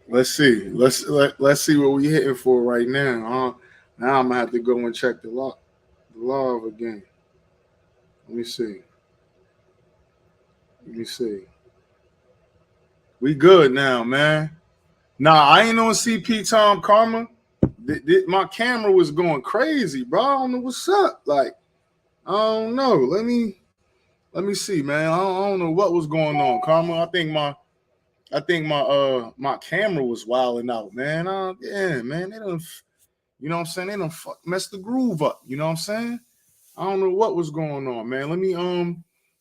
Let's see. Let's see what we hitting for right now. Now I'm gonna have to go and check the log again. Let me see. Let me see. We good now, man. Nah, I ain't on CP Tom Karma. My camera was going crazy, bro. I don't know what's up. Like, I don't know. Let me see, man. I don't know what was going on, Karma. I think my my camera was wilding out, man. Yeah, man. They don't, you know what I'm saying? They don't mess the groove up. You know what I'm saying? I don't know what was going on, man. Let me All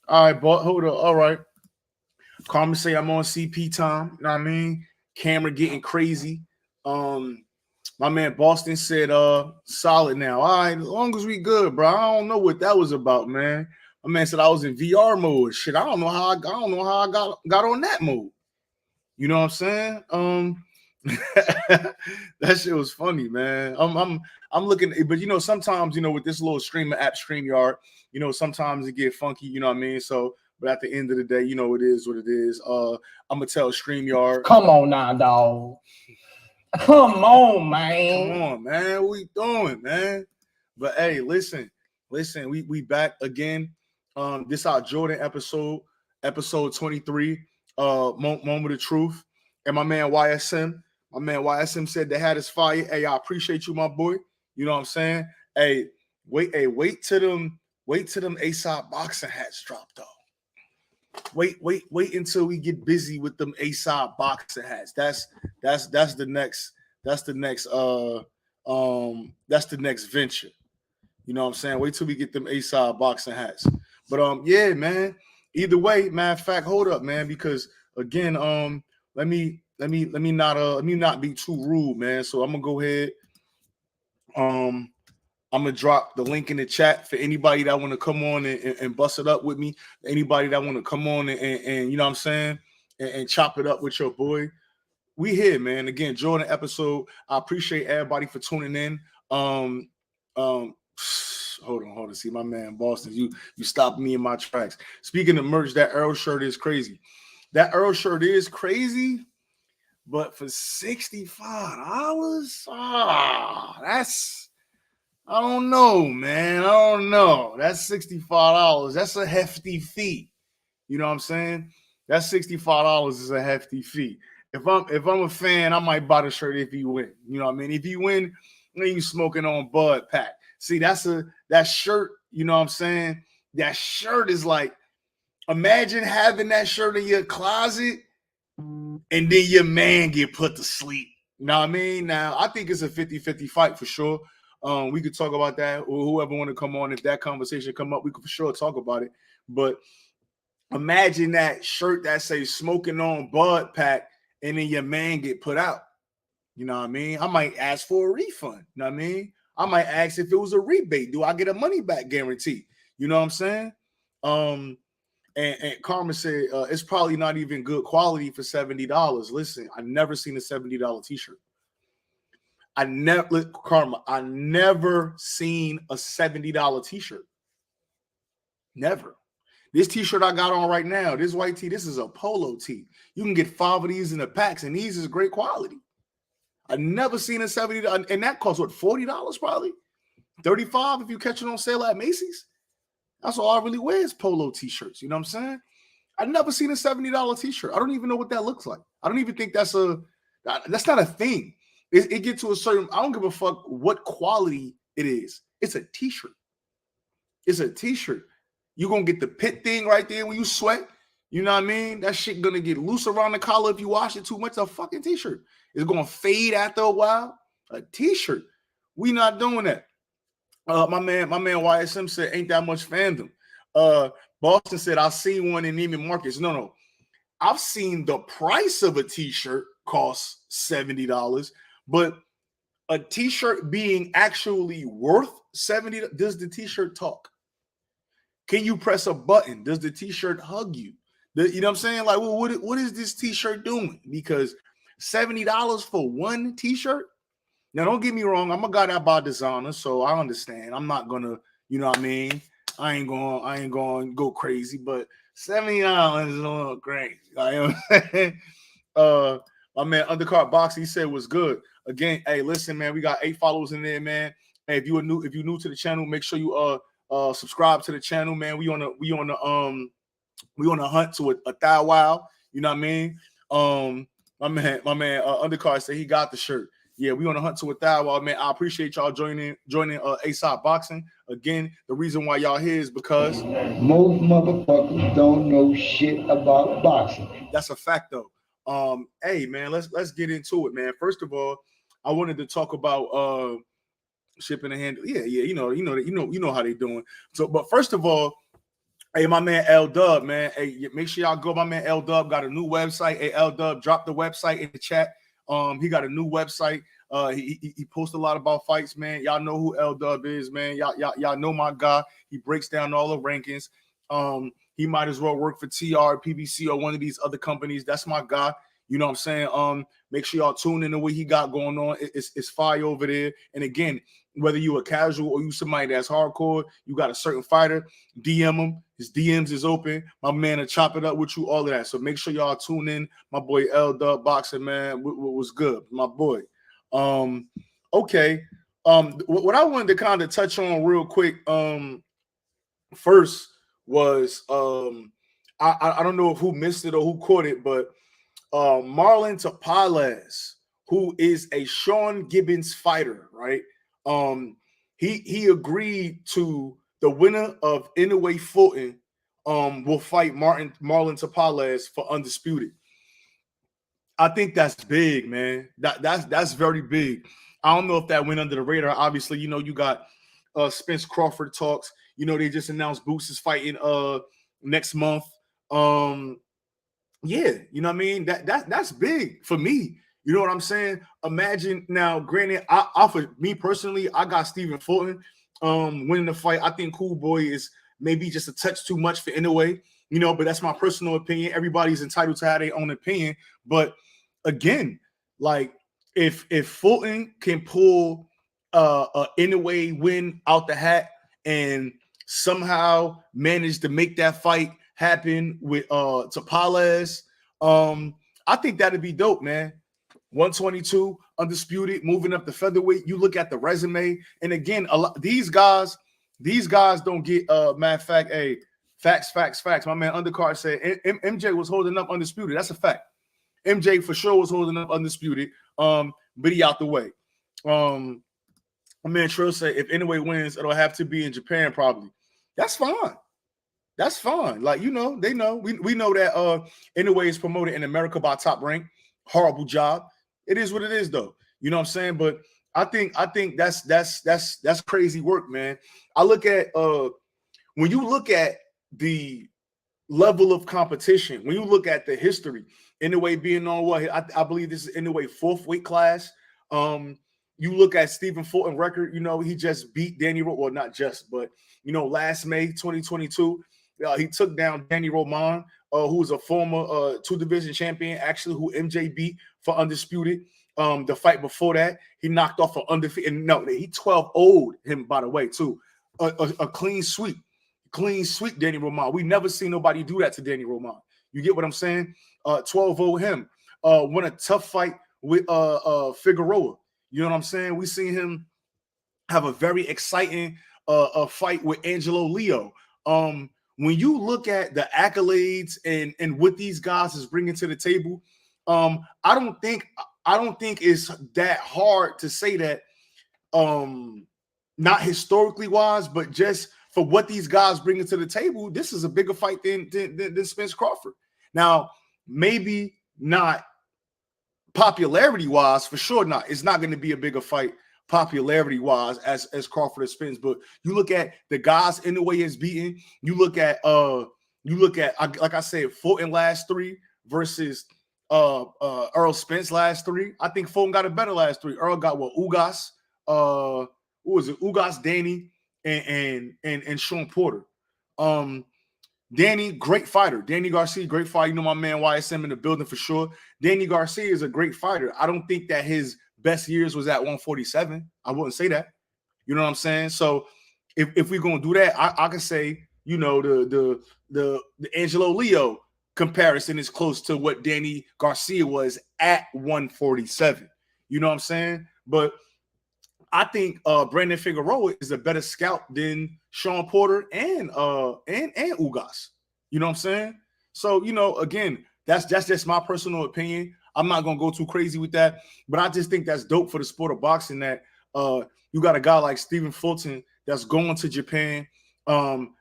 right, but hold up. All right. Carmen say I'm on CP time. You know what I mean? Camera getting crazy. Um, my man Boston said solid now. All right, as long as we good, bro. I don't know what that was about, man. My man said I was in VR mode. Shit, I don't know how I got on that mode. You know what I'm saying? That shit was funny, man. I'm looking, but you know, sometimes with this little streaming app, StreamYard, sometimes it get funky. You know what I mean? So, but at the end of the day, it is what it is. I'm gonna tell StreamYard. Come on now, dog. Come on, Come man. on, man. What we doing, man? But hey, listen. We back again. This our Jordan episode 23. Moment of truth. And my man YSM said the hat is fire. Hey, I appreciate you, my boy. You know what I'm saying? Hey, wait till them ASAP boxing hats drop, though. Wait until we get busy with them ASAP boxing hats. That's the next that's the next venture. You know what I'm saying? Wait till we get them ASAP boxing hats. But yeah, man. Either way, matter of fact, hold up, man, because again, let me not be too rude, man. So I'm gonna go ahead. Um, I'm gonna drop the link in the chat for anybody that want to come on and bust it up with me. Anybody that want to come on and you know what I'm saying, and chop it up with your boy. We here, man. Again, Jordan episode. I appreciate everybody for tuning in. Um, hold on. See, my man Boston, you stopped me in my tracks. Speaking of merch, that Earl shirt is crazy. That Earl shirt is crazy, but for $65, that's, I don't know, man. I don't know. That's $65. That's a hefty fee. You know what I'm saying? That $65 is a hefty fee. If I'm a fan, I might buy the shirt if you win. You know what I mean? If you win, then you smoking on Bud Pack. See, that shirt, you know what I'm saying? That shirt is like, imagine having that shirt in your closet and then your man get put to sleep. You know what I mean? Now, I think it's a 50-50 fight for sure. We could talk about that, or whoever want to come on. If that conversation come up, we could for sure talk about it. But imagine that shirt that says smoking on Bud Pack and then your man get put out. You know what I mean? I might ask for a refund. You know what I mean? I might ask if it was a rebate. Do I get a money back guarantee? You know what I'm saying? And Carmen said it's probably not even good quality for $70. Listen, I never seen a $70 t-shirt. I never seen a $70 t-shirt. Never. This t-shirt I got on right now, this white tee, this is a polo tee. You can get 5 of these in the packs, and these is great quality. I never seen a $70, and that costs what, $40 probably? $35 if you catch it on sale at Macy's. That's all I really wear is polo t-shirts. You know what I'm saying? I never seen a $70 t-shirt. I don't even know what that looks like. I don't even think that's not a thing. It gets to a certain, I don't give a fuck what quality it is. It's a t-shirt. It's a t-shirt. You're going to get the pit thing right there when you sweat. You know what I mean? That shit going to get loose around the collar if you wash it too much. A fucking t-shirt. It's going to fade after a while. A t-shirt. We not doing that. My man YSM said, ain't that much fandom. Boston said, I seen one in Neiman Marcus. No. I've seen the price of a t-shirt cost $70, but a t-shirt being actually worth $70, does the t-shirt talk? Can you press a button? Does the t-shirt hug you? You know what I'm saying? Like, well, what is this t-shirt doing? Because $70 for one t-shirt? Now, don't get me wrong. I'm a guy that buy designer, so I understand. I'm not gonna, you know what I mean? I ain't going to go crazy, but $70 is a little crazy. You know what I'm saying? My man Undercard Box, he said was good. Again, hey, listen, man, we got 8 followers in there, man. Hey, if you're new to the channel, make sure you subscribe to the channel, man. We on a hunt to a thou wow. You know what I mean? My man Undercard said he got the shirt. Yeah, we on a hunt to a thou wow, man. I appreciate y'all joining ASOP Boxing. Again, the reason why y'all here is because most motherfuckers don't know shit about boxing. That's a fact, though. Hey, man, let's get into it, man. First of all, I wanted to talk about shipping and handle. Yeah, you know how they doing. So, but first of all, hey, my man L Dub, man. Hey, make sure y'all go. My man L Dub got a new website. Hey, L Dub, drop the website in the chat. He got a new website. He posts a lot about fights, man. Y'all know who L Dub is, man. Y'all know my guy. He breaks down all the rankings. He might as well work for TR, PBC, or one of these other companies. That's my guy. You know what I'm saying? Make sure y'all tune in to what he got going on. It's fire over there. And again, whether you a casual or you somebody that's hardcore, you got a certain fighter, DM him. His DMs is open. My man will chop it up with you, all of that. So make sure y'all tune in. My boy L Dub Boxing, man, was good. My boy. Okay. What I wanted to kind of touch on real quick, first was I don't know if who missed it or who caught it, but Marlon Tapales, who is a Sean Gibbons fighter, right? He agreed to the winner of Inoue Fulton will fight Marlon Tapales for undisputed. I think that's big, man. That's very big. I don't know if that went under the radar. Obviously, you know, you got Spence Crawford talks. You know, they just announced Boots is fighting next month. Yeah, you know what I mean? That's big for me. You know what I'm saying? Imagine now, granted, I for me personally, I got Stephen Fulton winning the fight. I think Cool Boy is maybe just a touch too much for Inoue, you know, but that's my personal opinion. Everybody's entitled to have their own opinion. But again, like if Fulton can pull a Inoue win out the hat and somehow manage to make that fight happen with Tapales, I think that'd be dope, man. 122 undisputed, moving up the featherweight. You look at the resume, and again, a lot these guys don't get matter of fact, hey, facts. My man Undercard said MJ was holding up undisputed. That's a fact. MJ for sure was holding up undisputed. But he out the way. My man Trill said if Inoue wins, it'll have to be in Japan, probably. That's fine. That's fine. Like, you know, they know. We know that Inoue is promoted in America by Top Rank. Horrible job. It is what it is, though. You know what I'm saying? But I think that's crazy work, man. I look at when you look at the level of competition, when you look at the history, Inoue being on what I believe this is Inoue 4th weight class. You look at Stephen Fulton record, you know, he just beat Danny Roman. Well, not just, but you know, last May 2022, he took down Danny Roman, who was a former 2-division champion, actually, who MJ beat for undisputed. The fight before that, he knocked off an undefeated. And no, he 12-0'd him, by the way, too. A clean sweep. Danny Roman. We never seen nobody do that to Danny Roman. You get what I'm saying? 12-0 him. Won a tough fight with Figueroa. You know what I'm saying? We seen him have a very exciting fight with Angelo Leo. When you look at the accolades and what these guys is bringing to the table, I don't think it's that hard to say that, not historically wise, but just for what these guys bringing to the table, this is a bigger fight than Spence Crawford. Now, maybe not popularity wise, for sure not. It's not going to be a bigger fight popularity wise as Crawford or Spence, but you look at the guys Inoue is beating. You look at like I said, Fulton last 3 versus Earl Spence last 3. I think Fulton got a better last 3. Earl got what, Ugas, what was it? Ugas, Danny, and Sean Porter. Danny, great fighter. Danny Garcia, great fighter. You know my man YSM in the building for sure. Danny Garcia is a great fighter. I don't think that his best years was at 147. I wouldn't say that. You know what I'm saying? So if we're gonna do that, I can say, you know, the Angelo Leo comparison is close to what Danny Garcia was at 147. You know what I'm saying? But I think Brandon Figueroa is a better scout than Sean Porter and Ugas. You know what I'm saying? So, you know, again, that's just my personal opinion. I'm not gonna go too crazy with that, but I just think that's dope for the sport of boxing that you got a guy like Stephen Fulton that's going to Japan,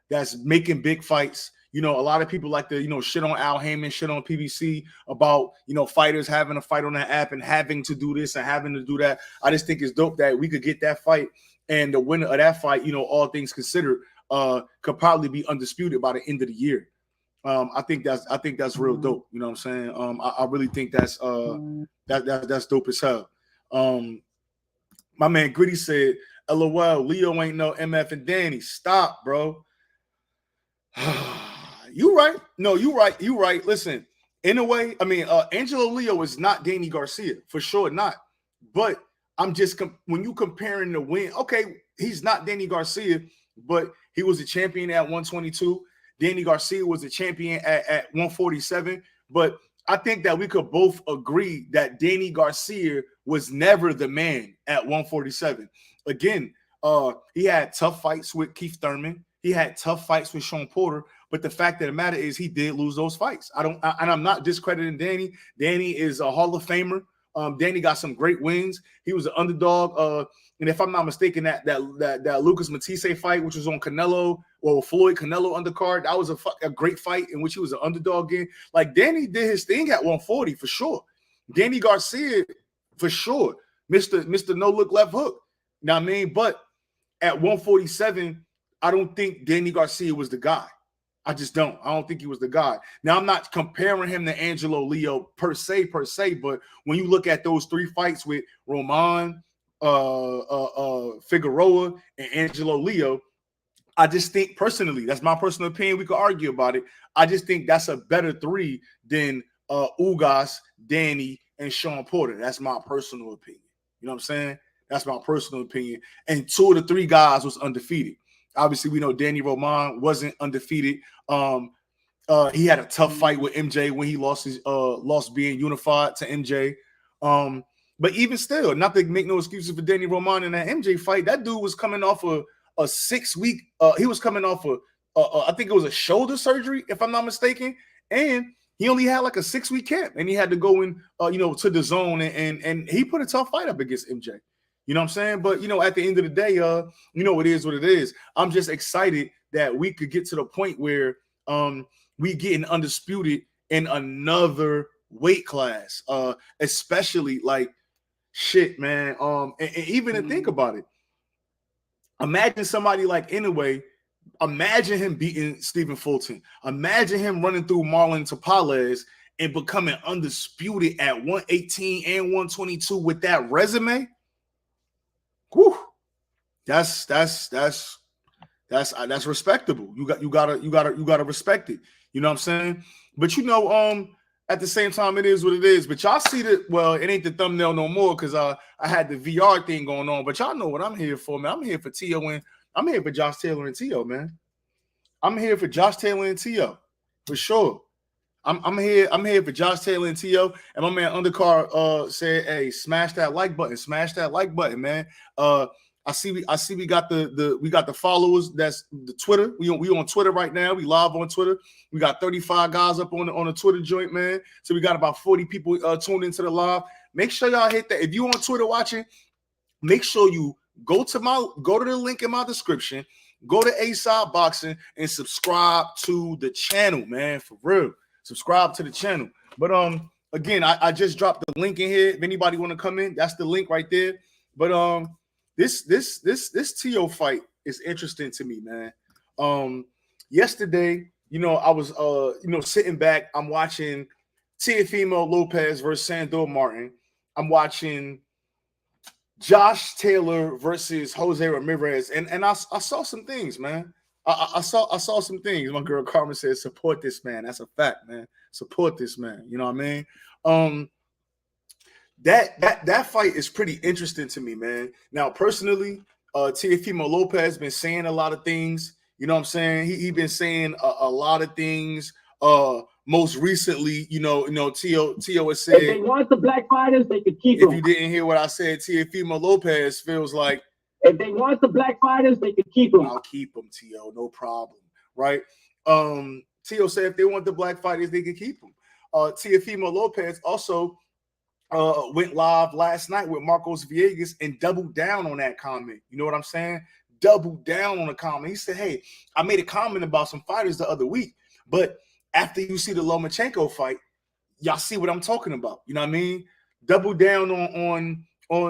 that's making big fights. You know, a lot of people like to, you know, shit on Al Heyman, shit on PBC about, you know, fighters having a fight on that app and having to do this and having to do that. I just think it's dope that we could get that fight, and the winner of that fight, you know, all things considered, could probably be undisputed by the end of the year. I think that's real dope. You know what I'm saying? I really think that's dope as hell. My man Gritty said, LOL, Leo ain't no MF and Danny. Stop, bro. You right. No, you right. You right. Listen, in a way, I mean, Angelo Leo is not Danny Garcia, for sure not. But I'm just, when you comparing the win, okay, he's not Danny Garcia, but he was a champion at 122. Danny Garcia was a champion at 147. But I think that we could both agree that Danny Garcia was never the man at 147. Again, he had tough fights with Keith Thurman. He had tough fights with Sean Porter. But the fact of the matter is he did lose those fights. And I'm not discrediting Danny. Danny is a Hall of Famer. Danny got some great wins. He was an underdog. And if I'm not mistaken, that Lucas Matisse fight, which was on Canelo, or Floyd Canelo undercard, that was a great fight in which he was an underdog in. Like, Danny did his thing at 140 for sure. Danny Garcia, for sure, Mr. No Look Left Hook. You know what I mean? But at 147, I don't think Danny Garcia was the guy. I just don't. I don't think he was the guy. Now, I'm not comparing him to Angelo Leo per se, but when you look at those three fights with Roman, Figueroa, and Angelo Leo, I just think personally, that's my personal opinion. We could argue about it. I just think that's a better three than Ugas, Danny, and Sean Porter. That's my personal opinion. You know what I'm saying? That's my personal opinion. And two of the three guys was undefeated. Obviously, we know Danny Roman wasn't undefeated. He had a tough fight with MJ when he lost being unified to MJ. But even still, not to make no excuses for Danny Roman in that MJ fight, that dude was coming off a 6-week. He was coming off I think it was a shoulder surgery, if I'm not mistaken, and he only had like a 6-week camp, and he had to go in, to the zone, and he put a tough fight up against MJ. You know what I'm saying? But, at the end of the day, it is what it is. I'm just excited that we could get to the point where we getting undisputed in another weight class, especially like shit, man. And even to think about it, imagine somebody like Inoue. Imagine him beating Stephen Fulton. Imagine him running through Marlon Tapales and becoming undisputed at 118 and 122 with that resume. Whew. That's respectable. You gotta respect it. You know what I'm saying? But at the same time, it is what it is. But y'all see that, well, it ain't the thumbnail no more because I had the VR thing going on. But y'all know what I'm here for, man. I'm here for Tio, and I'm here for Josh Taylor and Tio, man. I'm here for Josh Taylor and Tio, for sure. I'm here for Josh Taylor and Tio. And my man Undercard said, hey, smash that like button, man. I see we got the followers. That's the Twitter. We on Twitter right now. We live on Twitter. We got 35 guys up on the Twitter joint, man. So we got about 40 people tuned into the live. Make sure y'all hit that. If you on Twitter watching, make sure you go to the link in my description. Go to A-Side Boxing and subscribe to the channel, man. For real. Subscribe to the channel. But again, I just dropped the link in here. If anybody want to come in, that's the link right there. But this Tio fight is interesting to me, man. Yesterday, I was sitting back. I'm watching Teofimo Lopez versus Sandor Martin. I'm watching Josh Taylor versus Jose Ramirez, and I saw some things, man. I saw some things. My girl Carmen said, "Support this man." That's a fact, man. Support this man. You know what I mean? That fight is pretty interesting to me, man. Now, personally, Teofimo Lopez been saying a lot of things. You know what I'm saying? He been saying a lot of things most recently, Tio has If they said, want the black fighters, they could keep if them. you didn't hear what I said, Teofimo Lopez feels like, If they want the black fighters, they could keep them. I'll keep them, Tio, no problem, right? Tio said if they want the black fighters, they could keep them. Teofimo Lopez also went live last night with Marcos Villegas and doubled down on that comment. You know what I'm saying? Doubled down on the comment. He said, hey, I made a comment about some fighters the other week, but after you see the Lomachenko fight, y'all see what I'm talking about. You know what I mean? Double down on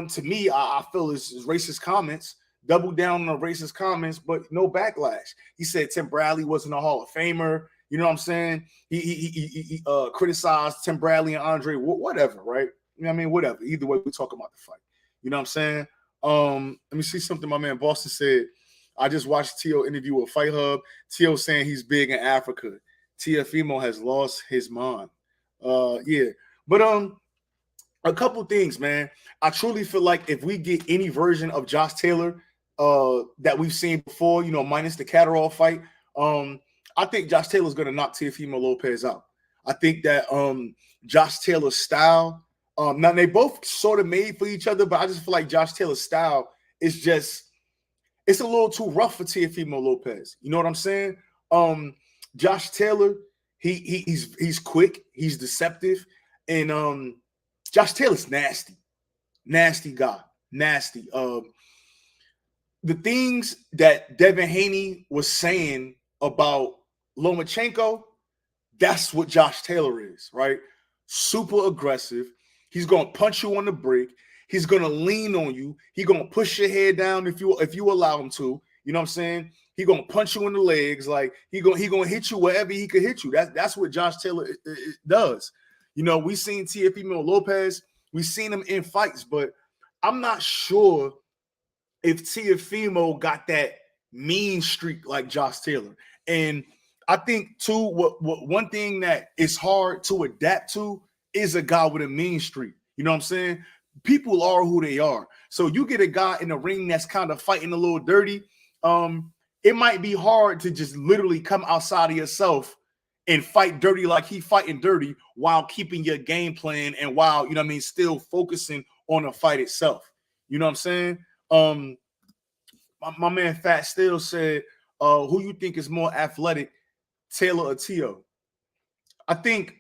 to me, I feel is racist comments. Double down on the racist comments, but no backlash. He said Tim Bradley wasn't a Hall of Famer. You know what I'm saying? He criticized Tim Bradley and Andre, whatever, right? You know what I mean? Whatever. Either way, we talk about the fight. You know what I'm saying? Let me see something my man Boston said. I just watched Tio interview with Fight Hub. Tio saying he's big in Africa. Teofimo has lost his mind. Yeah. But a couple things, man. I truly feel like if we get any version of Josh Taylor that we've seen before, minus the Catterall fight, I think Josh Taylor's going to knock Teofimo Lopez out. I think that Josh Taylor's style, now they both sort of made for each other, but I just feel like Josh Taylor's style is just, it's a little too rough for Teofimo Lopez. You know what I'm saying? Josh Taylor, he's quick, he's deceptive, and Josh Taylor's nasty guy, nasty. The things that Devin Haney was saying about Lomachenko, that's what Josh Taylor is, right? Super aggressive. He's gonna punch you on the break. He's gonna lean on you. He's gonna push your head down if you allow him to. You know what I'm saying? He's gonna punch you in the legs. Like he gonna hit you wherever he could hit you. That's what Josh Taylor does. We seen Teofimo Lopez. We seen him in fights, but I'm not sure if Teofimo got that mean streak like Josh Taylor. And I think too, what one thing that is hard to adapt to is a guy with a mean streak. You know what I'm saying? People are who they are. So you get a guy in the ring that's kind of fighting a little dirty. It might be hard to just literally come outside of yourself and fight dirty like he fighting dirty while keeping your game plan and while, still focusing on the fight itself. You know what I'm saying? My man Fat Still said, who you think is more athletic, Taylor or Tio? I think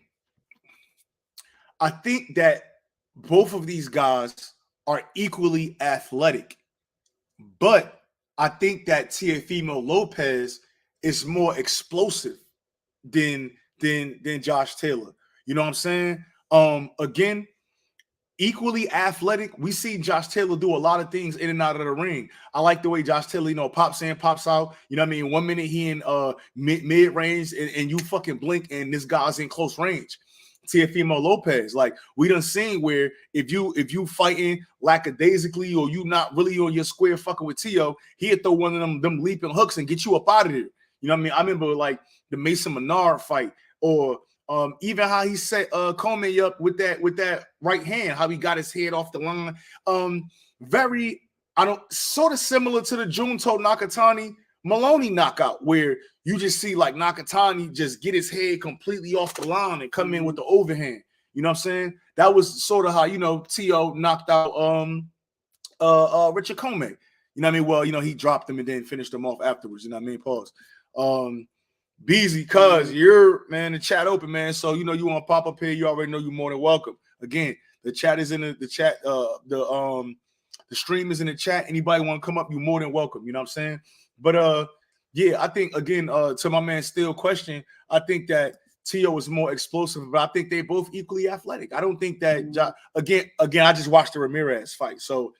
that both of these guys are equally athletic, but I think that Teofimo Lopez is more explosive than Josh Taylor. You know what I'm saying? Again, equally athletic. We see Josh Taylor do a lot of things in and out of the ring. I like the way Josh Taylor, pops in, pops out. You know what I mean? 1 minute he in mid range and you fucking blink and this guy's in close range. Teofimo Lopez, like we done seen where if you fighting lackadaisically or you not really on your square fucking with Tio, he'd throw one of them leaping hooks and get you up out of there. You know what I mean? I remember like the Mason Menard fight, or even how he set Coleman up with that right hand, how he got his head off the line. Sort of similar to the Junto Nakatani Maloney knockout, where you just see like Nakatani just get his head completely off the line and come in with the overhand. You know what I'm saying? That was sort of how, Tio knocked out Richard Coleman. You know what I mean? Well, he dropped him and then finished him off afterwards. You know what I mean? Pause. Beezy, cuz you're, man, the chat open, man. So, you want to pop up here, you already know you're more than welcome. Again, the chat is in the chat. The stream is in the chat. Anybody want to come up, you're more than welcome. You know what I'm saying? But yeah, I think again, to my man Steele question, I think that Tio is more explosive, but I think they both equally athletic. I don't think that again, I just watched the Ramirez fight, so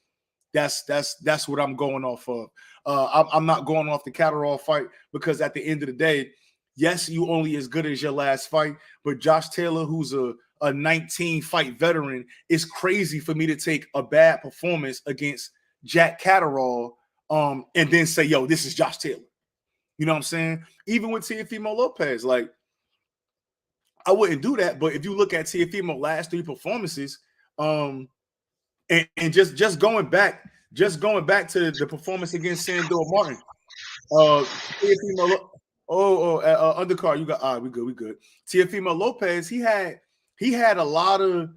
that's what I'm going off of. I'm not going off the Catterall fight because at the end of the day, yes, you only as good as your last fight, but Josh Taylor, who's a 19-fight veteran, it's crazy for me to take a bad performance against Jack Catterall and then say, yo, this is Josh Taylor. You know what I'm saying? Even with Teofimo Lopez, like, I wouldn't do that. But if you look at Teofimo's last 3 performances, and just going back to the performance against Sandor Martin, Teofimo Undercard. You got. All right, we good. Teofimo Lopez. He had a lot of.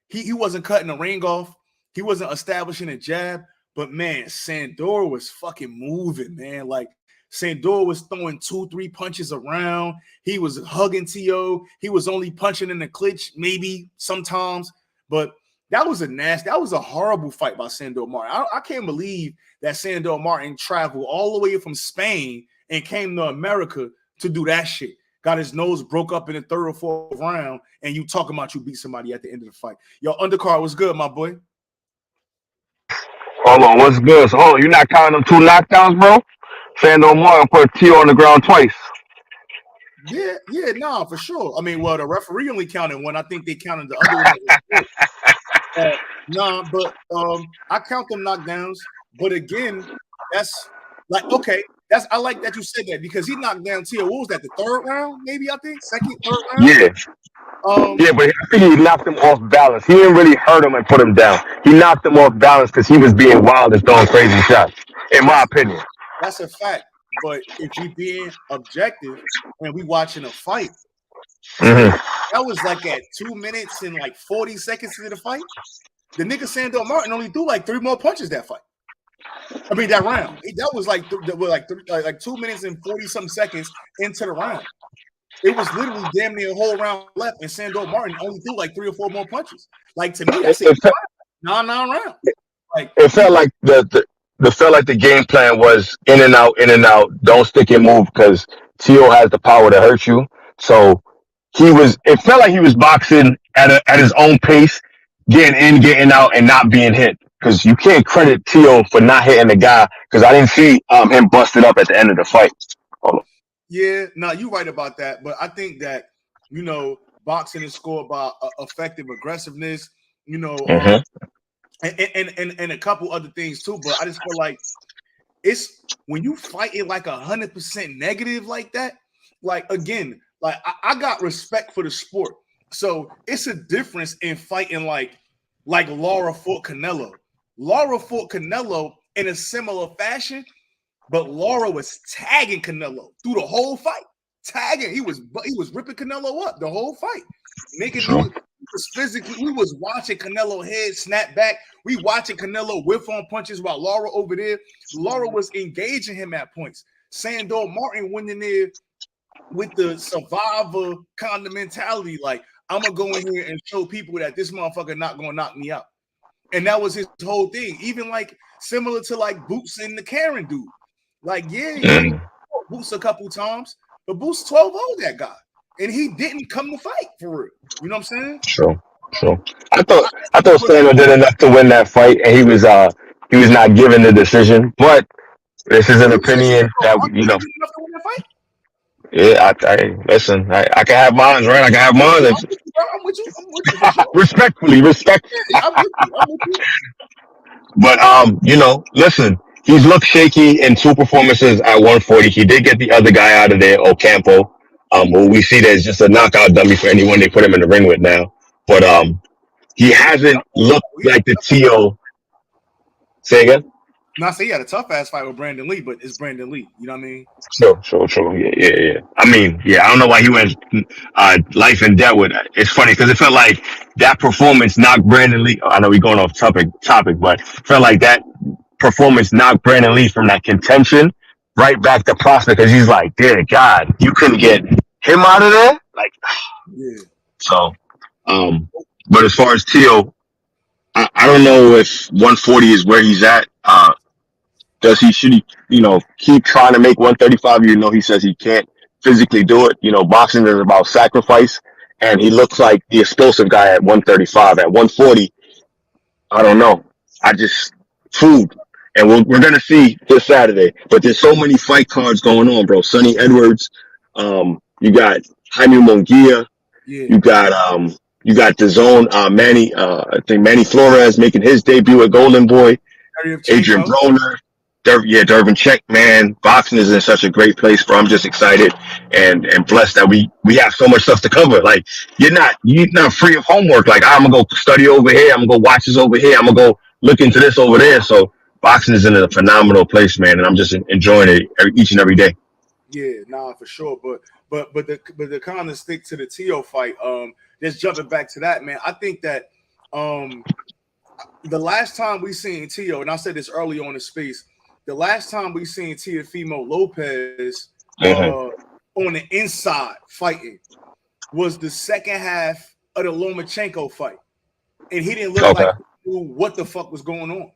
He wasn't cutting the ring off. He wasn't establishing a jab. But man, Sandor was fucking moving, man. Like Sandor was throwing 2-3 punches around. He was hugging T.O. He was only punching in the clinch, maybe sometimes. But that was a horrible fight by Sandor Martin. I can't believe that Sandor Martin traveled all the way from Spain and came to America to do that shit. Got his nose broke up in the third or fourth round, and you talking about you beat somebody at the end of the fight. Yo, Undercard was good, my boy. Hold on, what's good? So, you're not counting them 2 knockdowns, bro? Sandor Martin put T.O. on the ground twice. Yeah, nah, for sure. I mean, well, the referee only counted one. I think they counted the other one. But I count them knockdowns. But again, that's like, okay, I like that you said that because he knocked down T.O. What was that, the third round? Maybe, I think? Third round? Yeah. Yeah, but I think he knocked him off balance. He didn't really hurt him and put him down. He knocked him off balance because he was being wild and throwing crazy shots, in my opinion. That's a fact. But if we being objective and we watching a fight, that was like at 2 minutes and like 40 seconds into the fight. The nigga Sandor Martin only threw like 3 more punches that fight. I mean that round. That was like 2 minutes and 40 something seconds into the round. It was literally damn near a whole round left, and Sandor Martin only threw like 3 or 4 more punches. Like to me, that's 9 rounds. Like it felt like the game plan was in and out. Don't stick and move because T.O. has the power to hurt you. So it felt like he was boxing at his own pace, getting in, getting out, and not being hit. Because you can't credit T.O. for not hitting the guy. Because I didn't see him busted up at the end of the fight. Yeah, no, you're right about that. But I think that, boxing is scored by effective aggressiveness, and a couple other things too. But I just feel like it's when you fight it like 100% negative like that, like again, like I got respect for the sport. So it's a difference in fighting like Lara fought Canelo. Lara fought Canelo in a similar fashion, but Lara was tagging Canelo through the whole fight. Tagging, he was ripping Canelo up the whole fight. We was watching Canelo head snap back. We watching Canelo whiff on punches while Lara over there. Lara was engaging him at points. Sandor Martin went in there with the survivor kind of mentality, like I'm gonna go in here and show people that this motherfucker not gonna knock me out. And that was his whole thing. Even like similar to like Boots and the Karen dude. Like, he Boots a couple times, but Boots 12-0 that guy. And he didn't come to fight for real. You know what I'm saying? Sure. I thought Sandor did enough to win that fight, and he was not given the decision. But this is an opinion that Yeah, I listen. I can have mine, right? I can have mine. I'm with you. Respectfully. I'm with you. But listen. He's looked shaky in 2 performances at 140. He did get the other guy out of there, Ocampo, who we see there's just a knockout dummy for anyone they put him in the ring with now. But he hasn't looked like the T.O. Say again? No, I say he had a tough ass fight with Brandon Lee, but it's Brandon Lee. You know what I mean? Sure. Yeah. I mean, I don't know why he went life and death with it. It's funny because it felt like that performance knocked Brandon Lee. I know we're going off topic, but it felt like that performance knocked Brandon Lee from that contention right back to prospect because he's like, dear God, you couldn't get him out of there? Like, yeah. So, but as far as T.O., I don't know if 140 is where he's at. Should he keep trying to make 135? He says he can't physically do it. Boxing is about sacrifice, and he looks like the explosive guy at 135. At 140, I don't know. Food. And we're going to see this Saturday. But there's so many fight cards going on, bro. Sonny Edwards. You got Jaime Munguia. Yeah. You got the zone, Manny Flores making his debut at Golden Boy. Adrian Broner. Dervin Check, man. Boxing is in such a great place, bro. I'm just excited and blessed that we have so much stuff to cover. Like, you're not free of homework. Like, I'm going to go study over here. I'm going to go watch this over here. I'm going to go look into this over there. So boxing is in a phenomenal place, man. And I'm just enjoying it each and every day. Yeah, nah, for sure. But the kind of stick to the Tio fight. Just jumping back to that, man. I think that the last time we seen Tio, and I said this early on in space, the last time we seen Teofimo Lopez on the inside fighting was the second half of the Lomachenko fight, and he didn't look like he knew what the fuck was going on,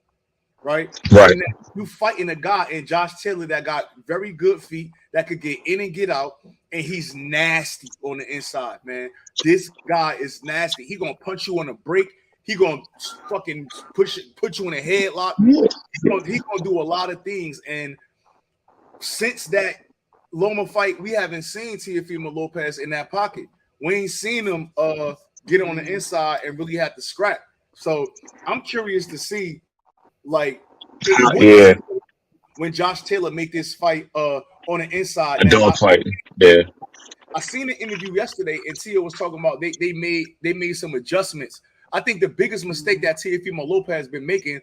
right? Right. And you fighting a guy in Josh Taylor that got very good feet that could get in and get out, and he's nasty on the inside, man. This guy is nasty. He gonna punch you on a break. He gonna fucking put you in a headlock. He gonna do a lot of things. And since that Loma fight, we haven't seen Teofimo Lopez in that pocket. We ain't seen him get on the inside and really have to scrap. So I'm curious to see, like, when Josh Taylor make this fight on the inside. A dog fight. Yeah. I seen an interview yesterday, and Tio was talking about they made some adjustments. I think the biggest mistake that Teofimo Lopez has been making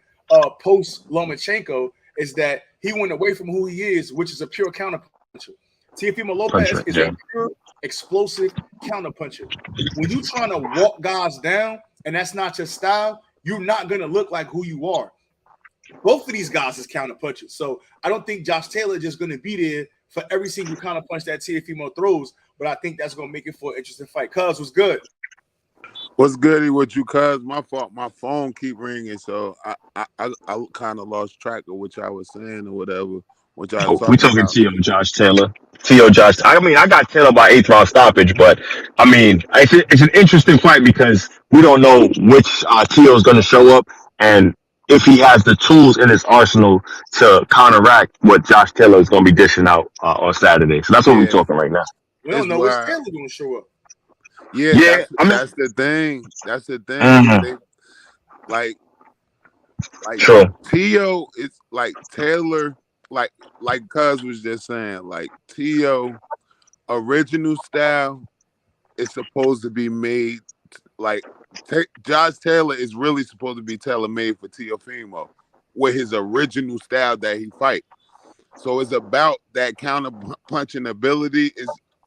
post Lomachenko is that he went away from who he is, which is a pure counterpuncher. Teofimo Lopez is a pure explosive counterpuncher. When you're trying to walk guys down and that's not your style, you're not gonna look like who you are. Both of these guys is counterpunchers, so I don't think Josh Taylor is just gonna be there for every single counterpunch that Teofimo throws. But I think that's gonna make it for an interesting fight. Cuz was good. What's goody with you, cuz? My fault. My phone keep ringing, so I kind of lost track of what I was saying or whatever. Which I was we talking about. Tio Josh Taylor. Tio Josh. I mean, I got Taylor by 8th round stoppage, but I mean, it's an interesting fight because we don't know which Tio is going to show up and if he has the tools in his arsenal to counteract what Josh Taylor is going to be dishing out on Saturday. So that's what we're talking right now. We don't know which Taylor going to show up. Yeah, that's the thing. That's the thing. They, like sure. Tio is like Taylor, like Cuz was just saying, like Tio original style is supposed to be made like Josh Taylor is really supposed to be tailor-made for Teofimo with his original style that he fight. So it's about that counter punching ability.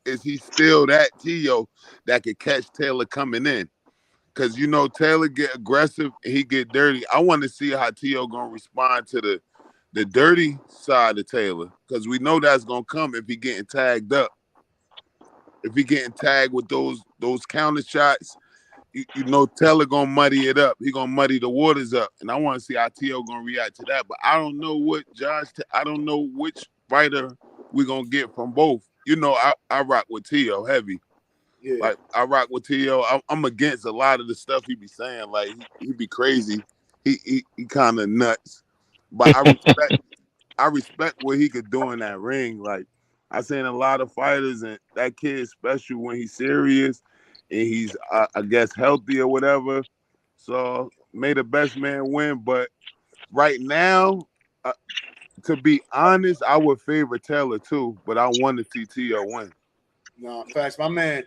Is he still that Tio that could catch Taylor coming in? Because, you know, Taylor get aggressive, he get dirty. I want to see how Tio going to respond to the dirty side of Taylor, because we know that's going to come if he getting tagged up. If he getting tagged with those counter shots, you know Taylor going to muddy it up. He going to muddy the waters up. And I want to see how Tio going to react to that. But I don't know I don't know which fighter we going to get from both. You know, I rock with Tio heavy. Yeah. Like, I rock with Tio. I'm against a lot of the stuff he be saying. Like, he be crazy. He kind of nuts. But I respect what he could do in that ring. Like, I seen a lot of fighters, and that kid's special when he's serious and he's, I guess, healthy or whatever. So, may the best man win. But right now, to be honest, I would favor Taylor too, but I want to see Tio win. No, facts. My man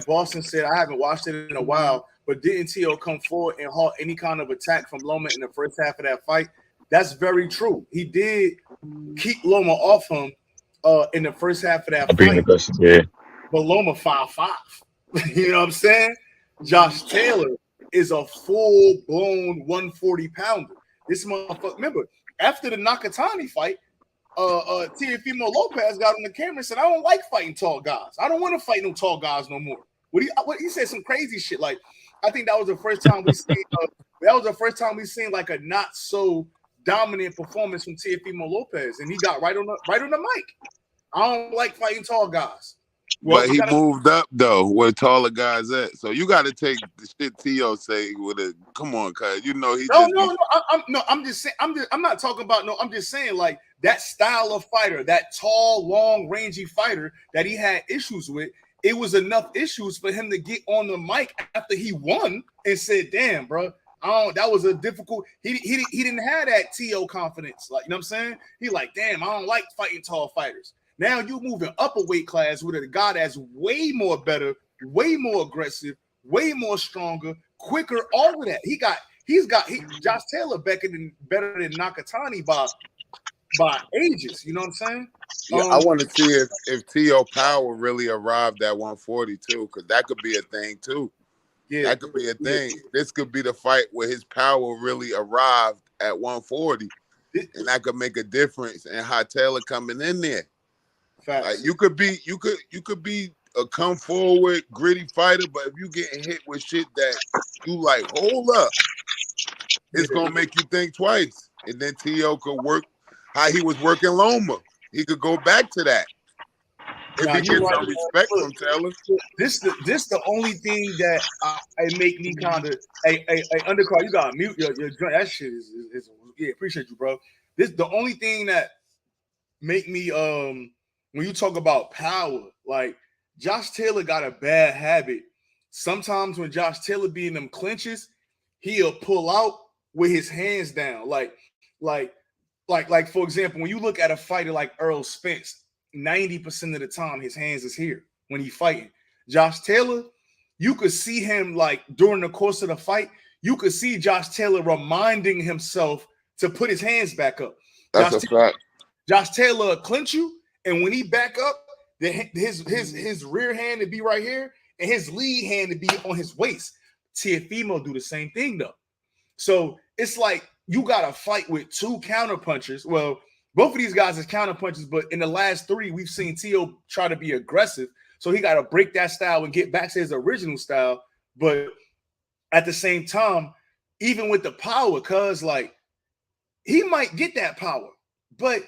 Boston said, I haven't watched it in a while, but didn't Tio come forward and halt any kind of attack from Loma in the first half of that fight? That's very true. He did keep Loma off him in the first half of that fight. Yeah. But Loma 5'5". You know what I'm saying? Josh Taylor is a full-blown 140-pounder. This motherfucker, remember, after the Nakatani fight, Teofimo Lopez got on the camera and said, I don't like fighting tall guys. I don't want to fight no tall guys no more. He said some crazy shit. Like, I think that was the first time we seen like a not so dominant performance from Teofimo Lopez, and he got right on the mic. I don't like fighting tall guys. Well, but he moved up though, where taller guys at. So you got to take the shit Tio say with it. Come on, cuz you know he. I'm just saying. I'm not talking about no. I'm just saying like that style of fighter, that tall, long, rangy fighter that he had issues with. It was enough issues for him to get on the mic after he won and said, "Damn, bro, that was a difficult." He didn't have that Tio confidence. Like, you know what I'm saying? He like, "Damn, I don't like fighting tall fighters." Now you moving up a weight class with a guy that's way more better, way more aggressive, way more stronger, quicker, all of that. He's got Josh Taylor better than Nakatani by by ages. You know what I'm saying? Yeah, I want to see if T.O. Power really arrived at 140 too, because that could be a thing too. Yeah, That could be a thing. This could be the fight where his power really arrived at 140, and that could make a difference in how Taylor coming in there. Facts. Like you could be a come forward gritty fighter, but if you getting hit with shit that you like, hold up, it's gonna make you think twice. And then T.O. could work how he was working Loma. He could go back to that. If he gets some respect from Taylor. This the only thing that it make me kind of hey undercard. You got mute your joint. That shit is yeah. Appreciate you, bro. This the only thing that make me when you talk about power, like Josh Taylor got a bad habit. Sometimes when Josh Taylor be in them clinches, he'll pull out with his hands down, like for example, when you look at a fighter like Earl Spence. 90% of the time his hands is here when he's fighting. Josh Taylor, you could see him like during the course of the fight, you could see Josh Taylor reminding himself to put his hands back up. That's a fact. Josh Taylor clinch you, and when he back up, his rear hand to be right here, and his lead hand to be on his waist. Teofimo do the same thing though. So it's like you got to fight with two counter punchers. Well, both of these guys is counter punches, but in the last three, we've seen T.O. try to be aggressive. So he got to break that style and get back to his original style. But at the same time, even with the power, cuz like he might get that power, but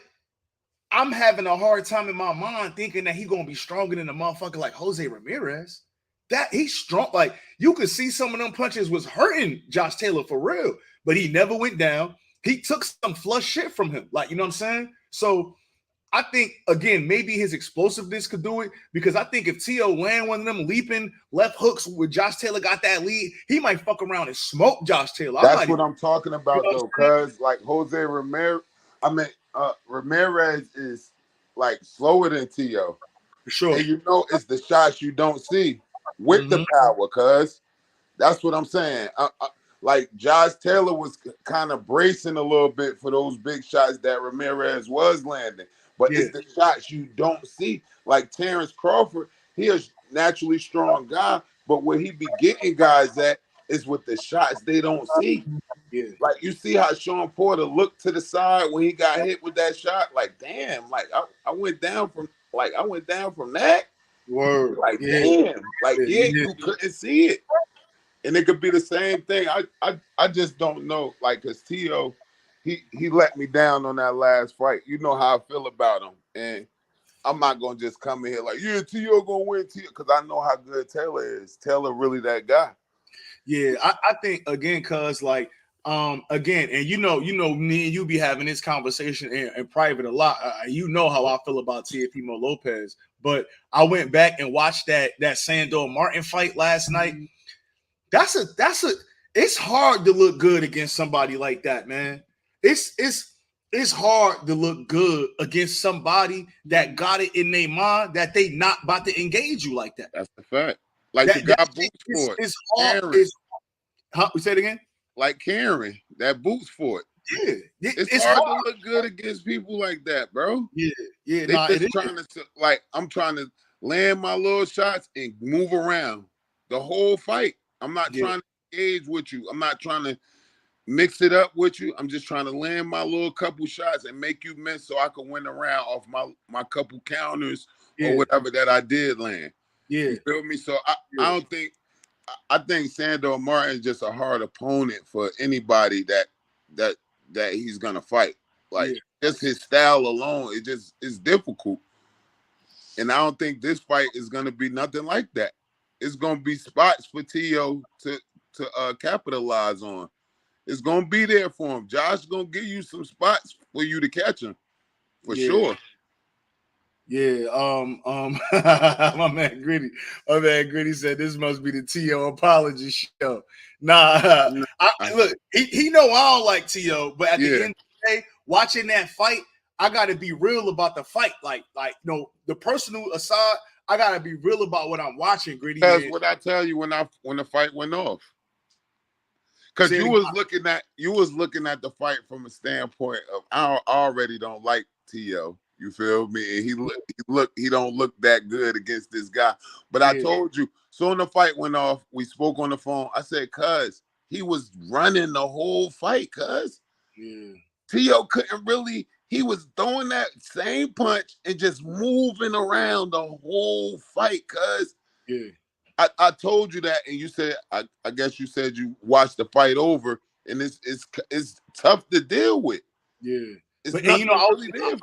I'm having a hard time in my mind thinking that he's gonna be stronger than a motherfucker like Jose Ramirez. That he's strong. Like you could see some of them punches was hurting Josh Taylor for real, but he never went down. He took some flush shit from him. Like, you know what I'm saying? So I think, again, maybe his explosiveness could do it because I think if T.O. land one of them leaping left hooks with Josh Taylor got that lead, he might fuck around and smoke Josh Taylor. That's what I'm talking about, though, because like Jose Ramirez, Ramirez is like slower than T.O. For sure. And you know it's the shots you don't see with the power, cuz. That's what I'm saying. Like Josh Taylor was kind of bracing a little bit for those big shots that Ramirez was landing. But it's the shots you don't see. Like Terrence Crawford, he is naturally strong guy, but where he be getting guys at is with the shots they don't see. Yeah. Like you see how Sean Porter looked to the side when he got hit with that shot. Like, damn, like I went down from that. Word. Like, damn. Like, you couldn't see it. And it could be the same thing. I just don't know. Like, because T.O., he let me down on that last fight. You know how I feel about him. And I'm not going to just come in here like, yeah, T.O. going to win, T.O. Because I know how good Taylor is. Taylor really that guy. Yeah, I think, again, cuz, like, again, and you know, me and you be having this conversation in private a lot. You know how I feel about Teofimo Lopez. But I went back and watched that Sandor Martin fight last night. It's hard to look good against somebody like that, man. It's hard to look good against somebody that got it in their mind that they not about to engage you like that. That's the fact. Like the guy boots for it. It's hard. We say it again? Like Karen, that boots for it. Yeah. It's hard to look good against people like that, bro. Yeah. They just trying to, like, I'm trying to land my little shots and move around the whole fight. I'm not trying to engage with you. I'm not trying to mix it up with you. I'm just trying to land my little couple shots and make you miss so I can win around off my couple counters or whatever that I did land. Yeah. You feel me? So I think Sandor Martin is just a hard opponent for anybody that he's gonna fight. Like just his style alone, it's difficult. And I don't think this fight is gonna be nothing like that. It's gonna be spots for T.O. to capitalize on. It's gonna be there for him. Josh gonna give you some spots for you to catch him, for sure. Yeah. My man Gritty said this must be the T.O. apology show. Nah, look, he know I don't like T.O., but at the end of the day, watching that fight, I gotta be real about the fight. Like the personal aside, I gotta be real about what I'm watching, Gritty. That's what I tell you when the fight went off. Because Say it you again. was looking at the fight from a standpoint of I already don't like T.O. You feel me? And he don't look that good against this guy. But I Yeah. told you, soon the fight went off, we spoke on the phone. I said, cuz he was running the whole fight, cuz. Yeah. T.O. couldn't really, he was throwing that same punch and just moving around the whole fight, cuz. Yeah. I told you that, and you said I guess you said you watched the fight over, and it's tough to deal with. Yeah. It's But not and you know, I was really there.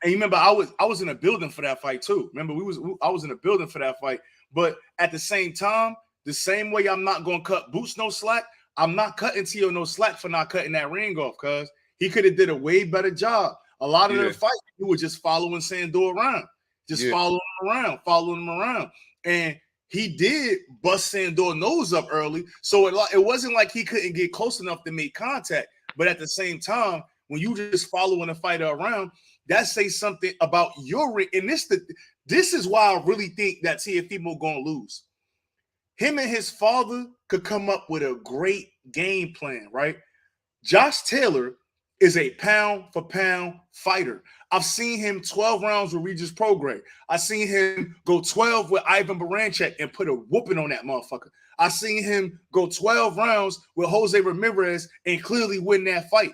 and you remember I was in a building for that fight too. Remember, I was in a building for that fight. But at the same time, the same way I'm not gonna cut Boots no slack, I'm not cutting T.O. no slack for not cutting that ring off, cuz he could have did a way better job. A lot of the fight, he was just following Sandor around, following him around. And he did bust Sandor nose up early, so it wasn't like he couldn't get close enough to make contact. But at the same time, when you just following a fighter around, that says something about your ring. And this is why I really think that Teofimo gonna lose. Him and his father could come up with a great game plan, right? Josh Taylor is a pound for pound fighter. I've seen him 12 rounds with Regis Prograis. I've seen him go 12 with Ivan Baranchyk and put a whooping on that motherfucker. I've seen him go 12 rounds with Jose Ramirez and clearly win that fight.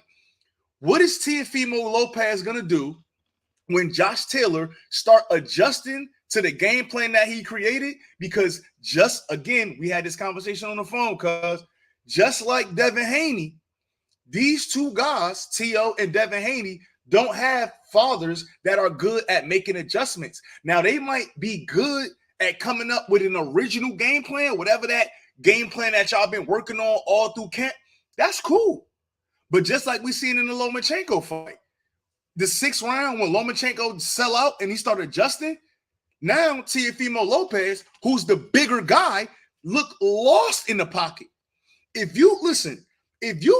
What is Teofimo Lopez going to do when Josh Taylor start adjusting to the game plan that he created? Because we had this conversation on the phone, cuz just like Devin Haney, these two guys, T.O. and Devin Haney, don't have fathers that are good at making adjustments. Now, they might be good at coming up with an original game plan, whatever that game plan that y'all been working on all through camp. That's cool. But just like we seen in the Lomachenko fight, the 6th round when Lomachenko sell out and he started adjusting, now Teofimo Lopez, who's the bigger guy, look lost in the pocket. If you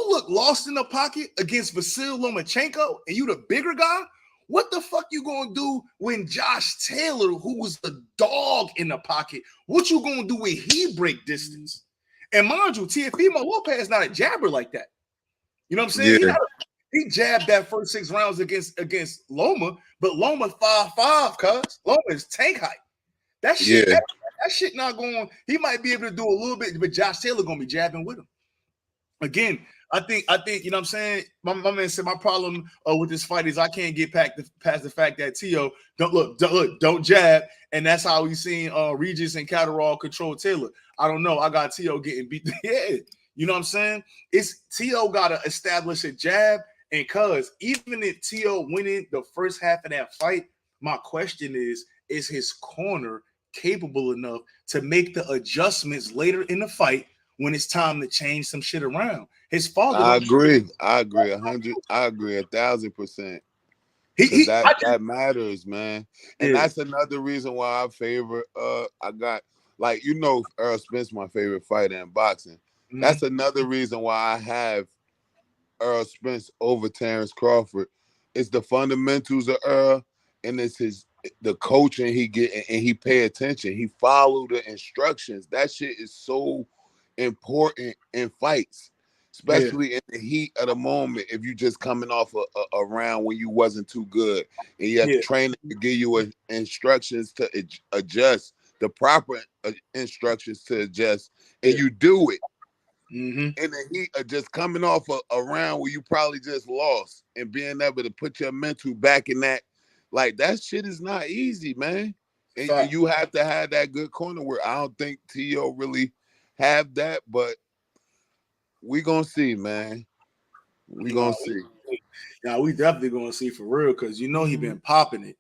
look lost in the pocket against Vasyl Lomachenko and you the bigger guy, what the fuck you gonna do when Josh Taylor, who was the dog in the pocket, what you gonna do when he break distance? And mind you, Teofimo Lopez is not a jabber like that. You know what I'm saying? Yeah. He jabbed that first 6 rounds against Loma, but Loma 5'5", cuz Loma is tank height. That shit, that shit not going. He might be able to do a little bit, but Josh Taylor gonna be jabbing with him. Again, I think you know what I'm saying. My man said my problem with this fight is I can't get past the fact that T.O. don't jab, and that's how we seen Regis and Catterall control Taylor. I don't know. I got T.O. getting beat in the head. You know what I'm saying? It's T.O. got to establish a jab, and cuz even if T.O. winning the first half of that fight, my question is his corner capable enough to make the adjustments later in the fight when it's time to change some shit around? His father. I agree 100. I agree 1,000%. That matters, man. And that's another reason why I favor. I got Errol Spence, my favorite fighter in boxing. Mm-hmm. That's another reason why I have Errol Spence over Terrence Crawford. It's the fundamentals of Errol, and it's the coaching he get, and he pay attention. He follow the instructions. That shit is so important in fights, especially in the heat of the moment. If you just coming off a round when you wasn't too good, and you have to train to give you instructions to adjust, the proper instructions to adjust, and you do it. Mm-hmm. In the heat of just coming off a round where you probably just lost, and being able to put your mental back in that, like that shit is not easy, man. And you have to have that good corner where I don't think T.O. really have that, but we gonna see, man. We gonna see. Yeah, we definitely gonna see for real, because he been popping it.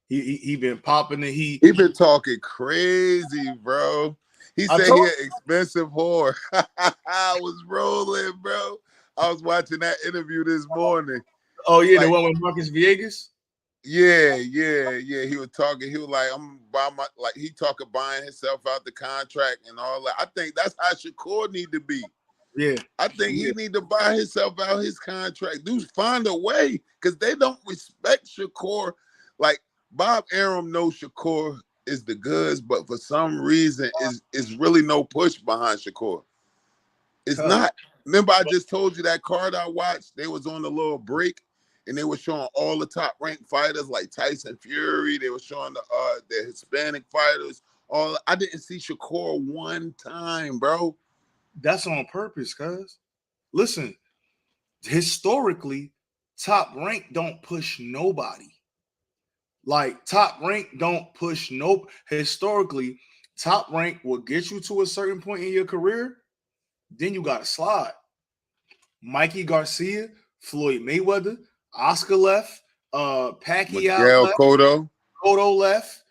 He been popping it. He been talking crazy, bro. He said he an expensive whore. I was rolling, bro. I was watching that interview this morning. Oh yeah, the one with Marcus Villegas. Yeah. He was talking. He was like, "I'm buying he talking buying himself out the contract and all that." I think that's how Shakur need to be. Yeah, I think he need to buy himself out his contract. Dudes, find a way, because they don't respect Shakur. Like Bob Arum knows Shakur is the goods, but for some reason, is really no push behind Shakur. It's not. Remember, I just told you that card I watched. They was on the little break, and they were showing all the top ranked fighters like Tyson Fury. They were showing the Hispanic fighters. I didn't see Shakur one time, bro. That's on purpose, cuz. Listen, historically, Top Rank don't push nobody. Like Top Rank don't push no. Historically, Top Rank will get you to a certain point in your career, then you gotta slide. Mikey Garcia, Floyd Mayweather, Oscar left, Pacquiao Miguel left, Cotto left.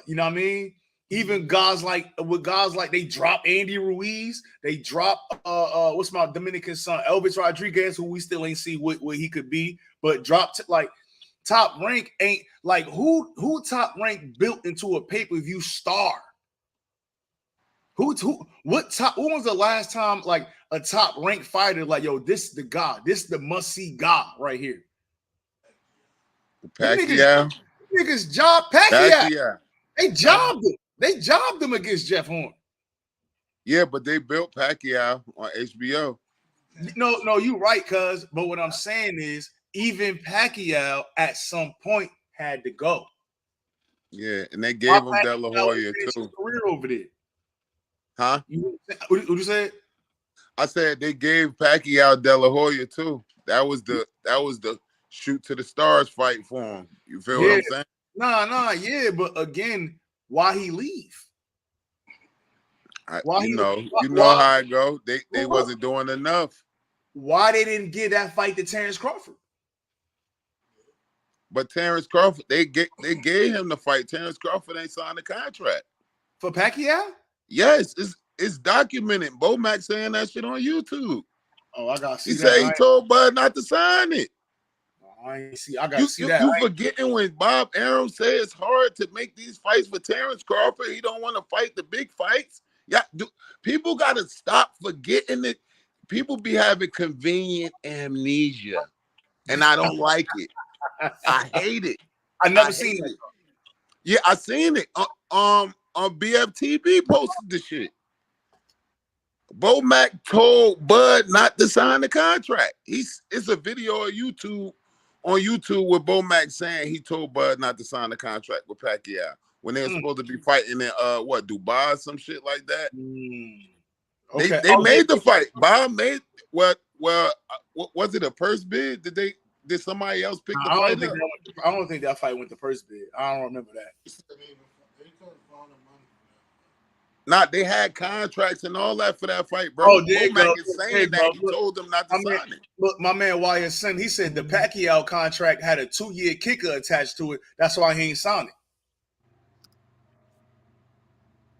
You know what I mean? Even guys like they drop Andy Ruiz, they drop what's my Dominican son, Elvis Rodriguez, who we still ain't see what he could be, but dropped like Top Rank ain't like who Top Rank built into a pay-per-view star. Who was the last time like a Top Rank fighter like, yo, this the guy, this the must-see guy right here? Pacquiao. Niggas job Pacquiao. They jobbed him against Jeff Horn. Yeah, but they built Pacquiao on HBO. No, you're right, cuz. But what I'm saying is, even Pacquiao at some point had to go. Yeah, and they gave him De La Hoya too. Career over there. Huh? What you said? I said they gave Pacquiao De La Hoya too. That was the shoot to the stars fight for him. You feel what I'm saying? Nah, yeah, but again, why he leave? You know how it go. They wasn't doing enough. Why they didn't give that fight to Terrence Crawford? But Terrence Crawford, they gave him the fight. Terrence Crawford ain't signed the contract for Pacquiao. Yes, it's documented. Bo Mac saying that shit on YouTube. Oh, I gotta see he that. He said he told Bud not to sign it. I ain't see. I gotta see that. You forgetting when Bob Arum said it's hard to make these fights for Terrence Crawford. He don't want to fight the big fights. Yeah, people got to stop forgetting it. People be having convenient amnesia, and I don't like it. I hate it. I never seen it. Yeah, I seen it. On BFTV posted the shit. Bo Mac told Bud not to sign the contract. It's a video on YouTube with Bo Mac saying he told Bud not to sign the contract with Pacquiao when they're supposed to be fighting in Dubai or some shit like that. Okay. They made the fight. Bob made what was it a purse bid? Did somebody else pick the fight up? I don't think that fight went to purse bid. I don't remember that. They had contracts and all that for that fight, bro. Oh, there you go. Is saying that he told them not to sign it. Look, my man YSN, he said the Pacquiao contract had a 2-year kicker attached to it. That's why he ain't signed it.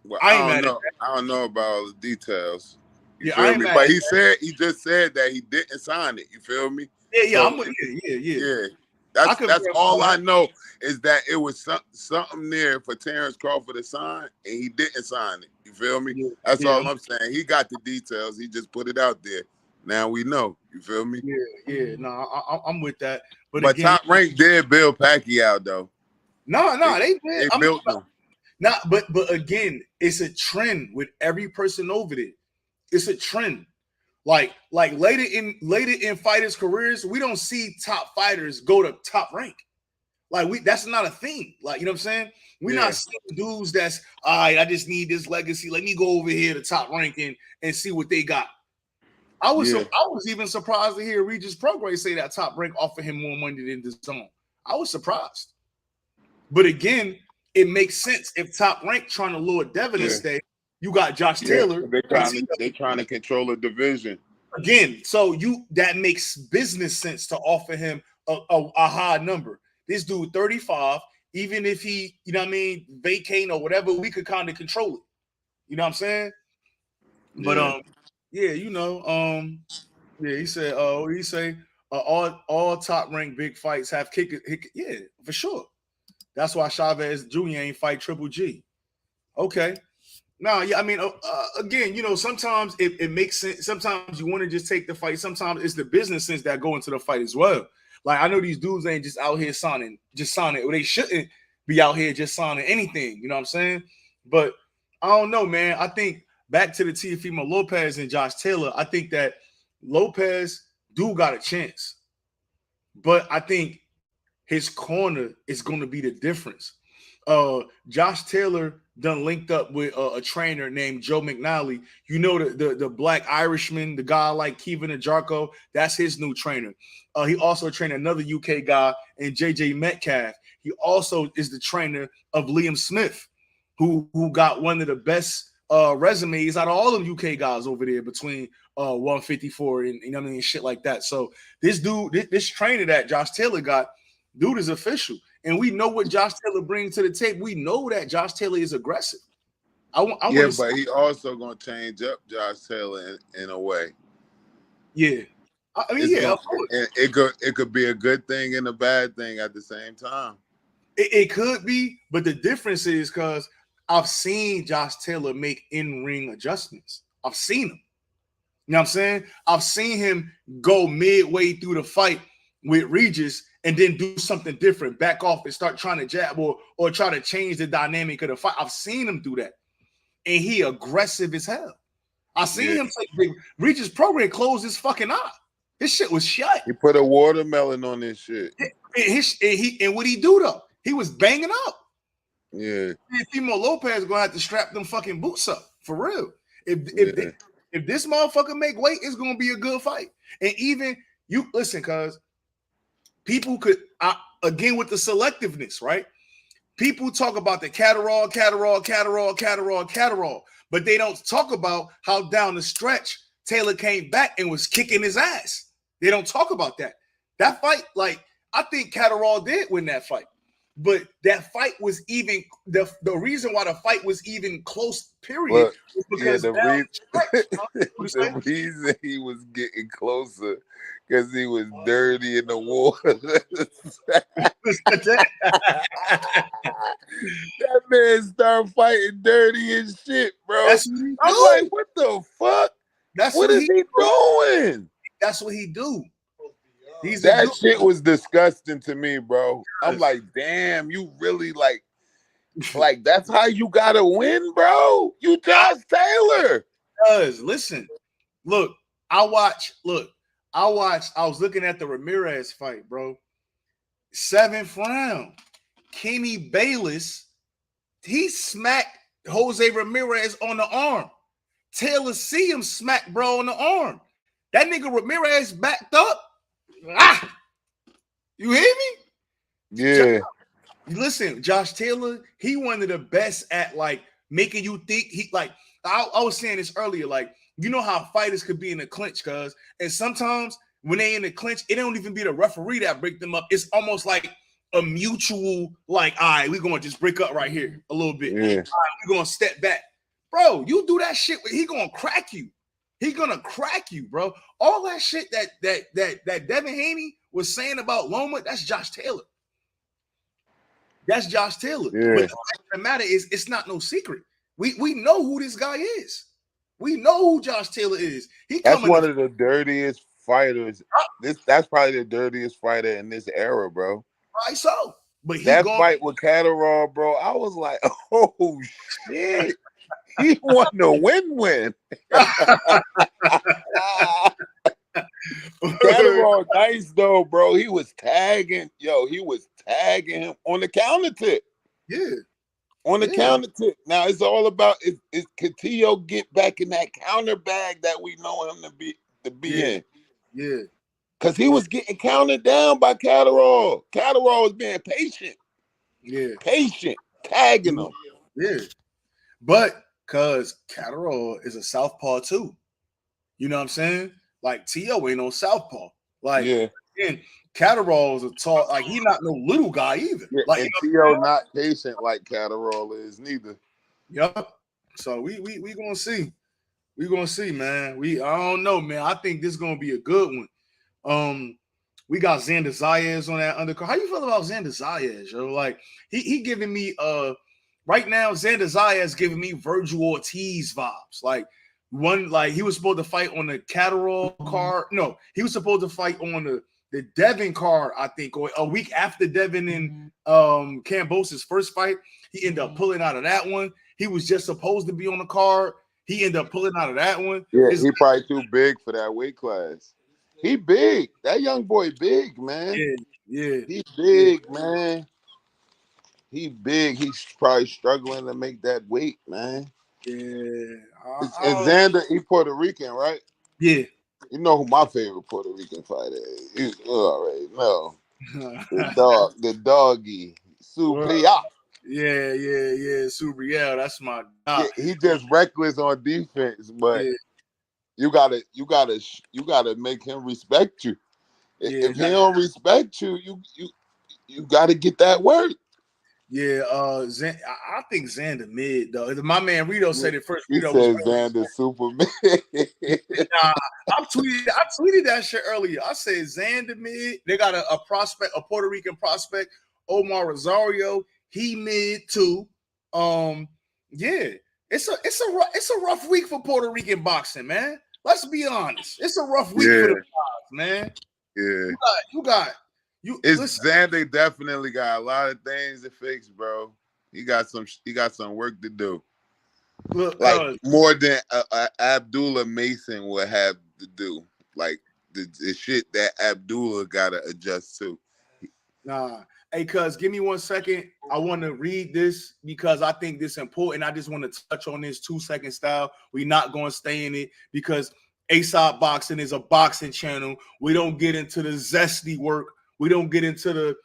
Well, I don't know about all the details. You feel me? But he just said that he didn't sign it. You feel me? Yeah, I'm with you. Yeah. That's all I know is that it was something there for Terrence Crawford to sign, and he didn't sign it. You feel me? Yeah, that's all I'm saying. He got the details. He just put it out there. Now we know. You feel me? Yeah. No, I'm with that. But again, Top Rank did build Pacquiao though. No, they did. They built him. But again, it's a trend with every person over there. It's a trend. Like later in fighters' careers, we don't see top fighters go to Top Rank. Like that's not a thing. Like, you know what I'm saying? We're not seeing dudes that's all right, I just need this legacy. Let me go over here to Top Rank and see what they got. I was even surprised to hear Regis Prograis say that Top Rank offered him more money than the Zone. I was surprised. But again, it makes sense if Top Rank trying to lure Devin to stay. You got Josh Taylor. They're trying to control a division. Again, so that makes business sense to offer him a high number. This dude 35, even if he, you know what I mean, vacating or whatever, we could kind of control it. You know what I'm saying? But he said, all Top Rank big fights have kickers. Yeah, for sure. That's why Chavez Jr. ain't fight Triple G. Okay. No, yeah, I mean, again, you know, sometimes it makes sense. Sometimes you want to just take the fight. Sometimes it's the business sense that go into the fight as well. Like, I know these dudes ain't just out here signing. Or they shouldn't be out here just signing anything. You know what I'm saying? But I don't know, man. I think back to the Teofimo Lopez and Josh Taylor, I think that Lopez do got a chance, but I think his corner is going to be the difference. Josh Taylor done linked up with a trainer named Joe McNally. You know the Black Irishman, the guy like Kevin Ajarko. That's his new trainer. He also trained another UK guy in JJ Metcalf. He also is the trainer of Liam Smith, who got one of the best resumes out of all them UK guys over there between 154 and you know what I mean, shit like that. So this dude, this trainer that Josh Taylor got, dude is official. And we know what Josh Taylor brings to the table. We know that Josh Taylor is aggressive. Yeah, but he also gonna change up Josh Taylor in a way. Yeah. I mean, yeah, of course. It could be a good thing and a bad thing at the same time. It could be, but the difference is because I've seen Josh Taylor make in-ring adjustments. I've seen him. You know what I'm saying? I've seen him go midway through the fight with Regis and then do something different, back off and start trying to jab or try to change the dynamic of the fight. I've seen him do that. And he aggressive as hell. I seen him take Regis program close his fucking eye. His shit was shut. He put a watermelon on this shit. And what he do though? He was banging up. Yeah. Timo Lopez gonna have to strap them fucking boots up for real. If this motherfucker make weight, it's gonna be a good fight. And even you listen, cuz people could again with the selectiveness, right? People talk about the Catterall, but they don't talk about how down the stretch Taylor came back and was kicking his ass. They don't talk about that. That fight, like, I think Catterall did win that fight. But that fight was even the reason why the fight was even close, period, was because the reason he was getting closer because he was dirty in the water. That man started fighting dirty and shit, bro. I'm like, what the fuck? What is he doing? That's what he do. That shit was disgusting to me, bro. I'm like, damn, you really like that's how you gotta win, bro. You Josh Taylor. Listen, I was looking at the Ramirez fight, bro. 7th round. Kenny Bayless, he smacked Jose Ramirez on the arm. Taylor see him smack bro on the arm. That nigga Ramirez backed up. You hear me? Yeah. Listen, Josh Taylor, he one of the best at like making you think he like I was saying this earlier, like you know how fighters could be in a clinch, cuz and sometimes when they in the clinch, it don't even be the referee that break them up. It's almost like a mutual, like, all right, we're gonna just break up right here a little bit. Yeah. All right, we're gonna step back. Bro, you do that shit, he gonna crack you. He gonna crack you, bro. All that shit that Devin Haney was saying about Loma, that's Josh Taylor. That's Josh Taylor. Yeah. But the fact of the matter is, it's not no secret. We know who this guy is. We know who Josh Taylor is. That's one of the dirtiest fighters. That's probably the dirtiest fighter in this era, bro. Right, so. But that fight with Catterall, bro, I was like, oh shit. He won the win-win. Catterall nice though, bro. He was tagging him on the counter tip. Yeah. On the counter tip. Now it's all about is Castillo get back in that counter bag that we know him to be in. Yeah. Because he was getting counted down by Catterall. Catterall was being patient. Yeah. Patient. Tagging him. Yeah. But because Catterall is a southpaw too. You know what I'm saying? Like T.O. ain't no southpaw. Like, and Catterall is a tall, like he not no little guy either. Yeah, like and T.O. not patient like Catterall is neither. Yep. So we gonna see. We gonna see, man. I don't know, man. I think this is gonna be a good one. We got Xander Zayas on that undercard. How you feel about Xander Zayas, yo? Like he giving me right now, Xander Zayas giving me Virgil Ortiz vibes. Like he was supposed to fight on the Catterall card. No, he was supposed to fight on the Devin card, I think, or a week after Devin and Kambosos' first fight. He ended up pulling out of that one. He was just supposed to be on the card. he ended up pulling out of that one. Yeah, It's he probably too big for that weight class. He big. That young boy big, man. yeah. He big, man. He big. He's probably struggling to make that weight, man. Yeah. And Xander, he Puerto Rican, right? Yeah. You know who my favorite Puerto Rican fighter is? You already know. The doggy. Supria. Yeah. Subriel, that's my Yeah, guy. he just reckless on defense, but Yeah. you gotta make him respect you. Yeah, If he don't respect you, you gotta get that work. yeah. I think Xander mid though. My man Rito said it first. He Rito was said Xander Superman. nah, I tweeted that shit earlier. I said Xander mid. They got a prospect, a Puerto Rican prospect, Omar Rosario. He mid too. Yeah, it's a rough week for Puerto Rican boxing, man. Let's be honest. It's a rough week for the guys, man. Yeah. You It's listen. Xander definitely got a lot of things to fix, bro. He got some work to do. Look, Like more than Abdullah Mason would have to do. Like the shit that Abdullah gotta adjust to. nah. Hey, cuz, give me 1 second. I want to read this because I think this is important. I just want to touch on this 2-second style. We're not going to stay in it because ASOP Boxing is a boxing channel. We don't get into the zesty work. We don't get into the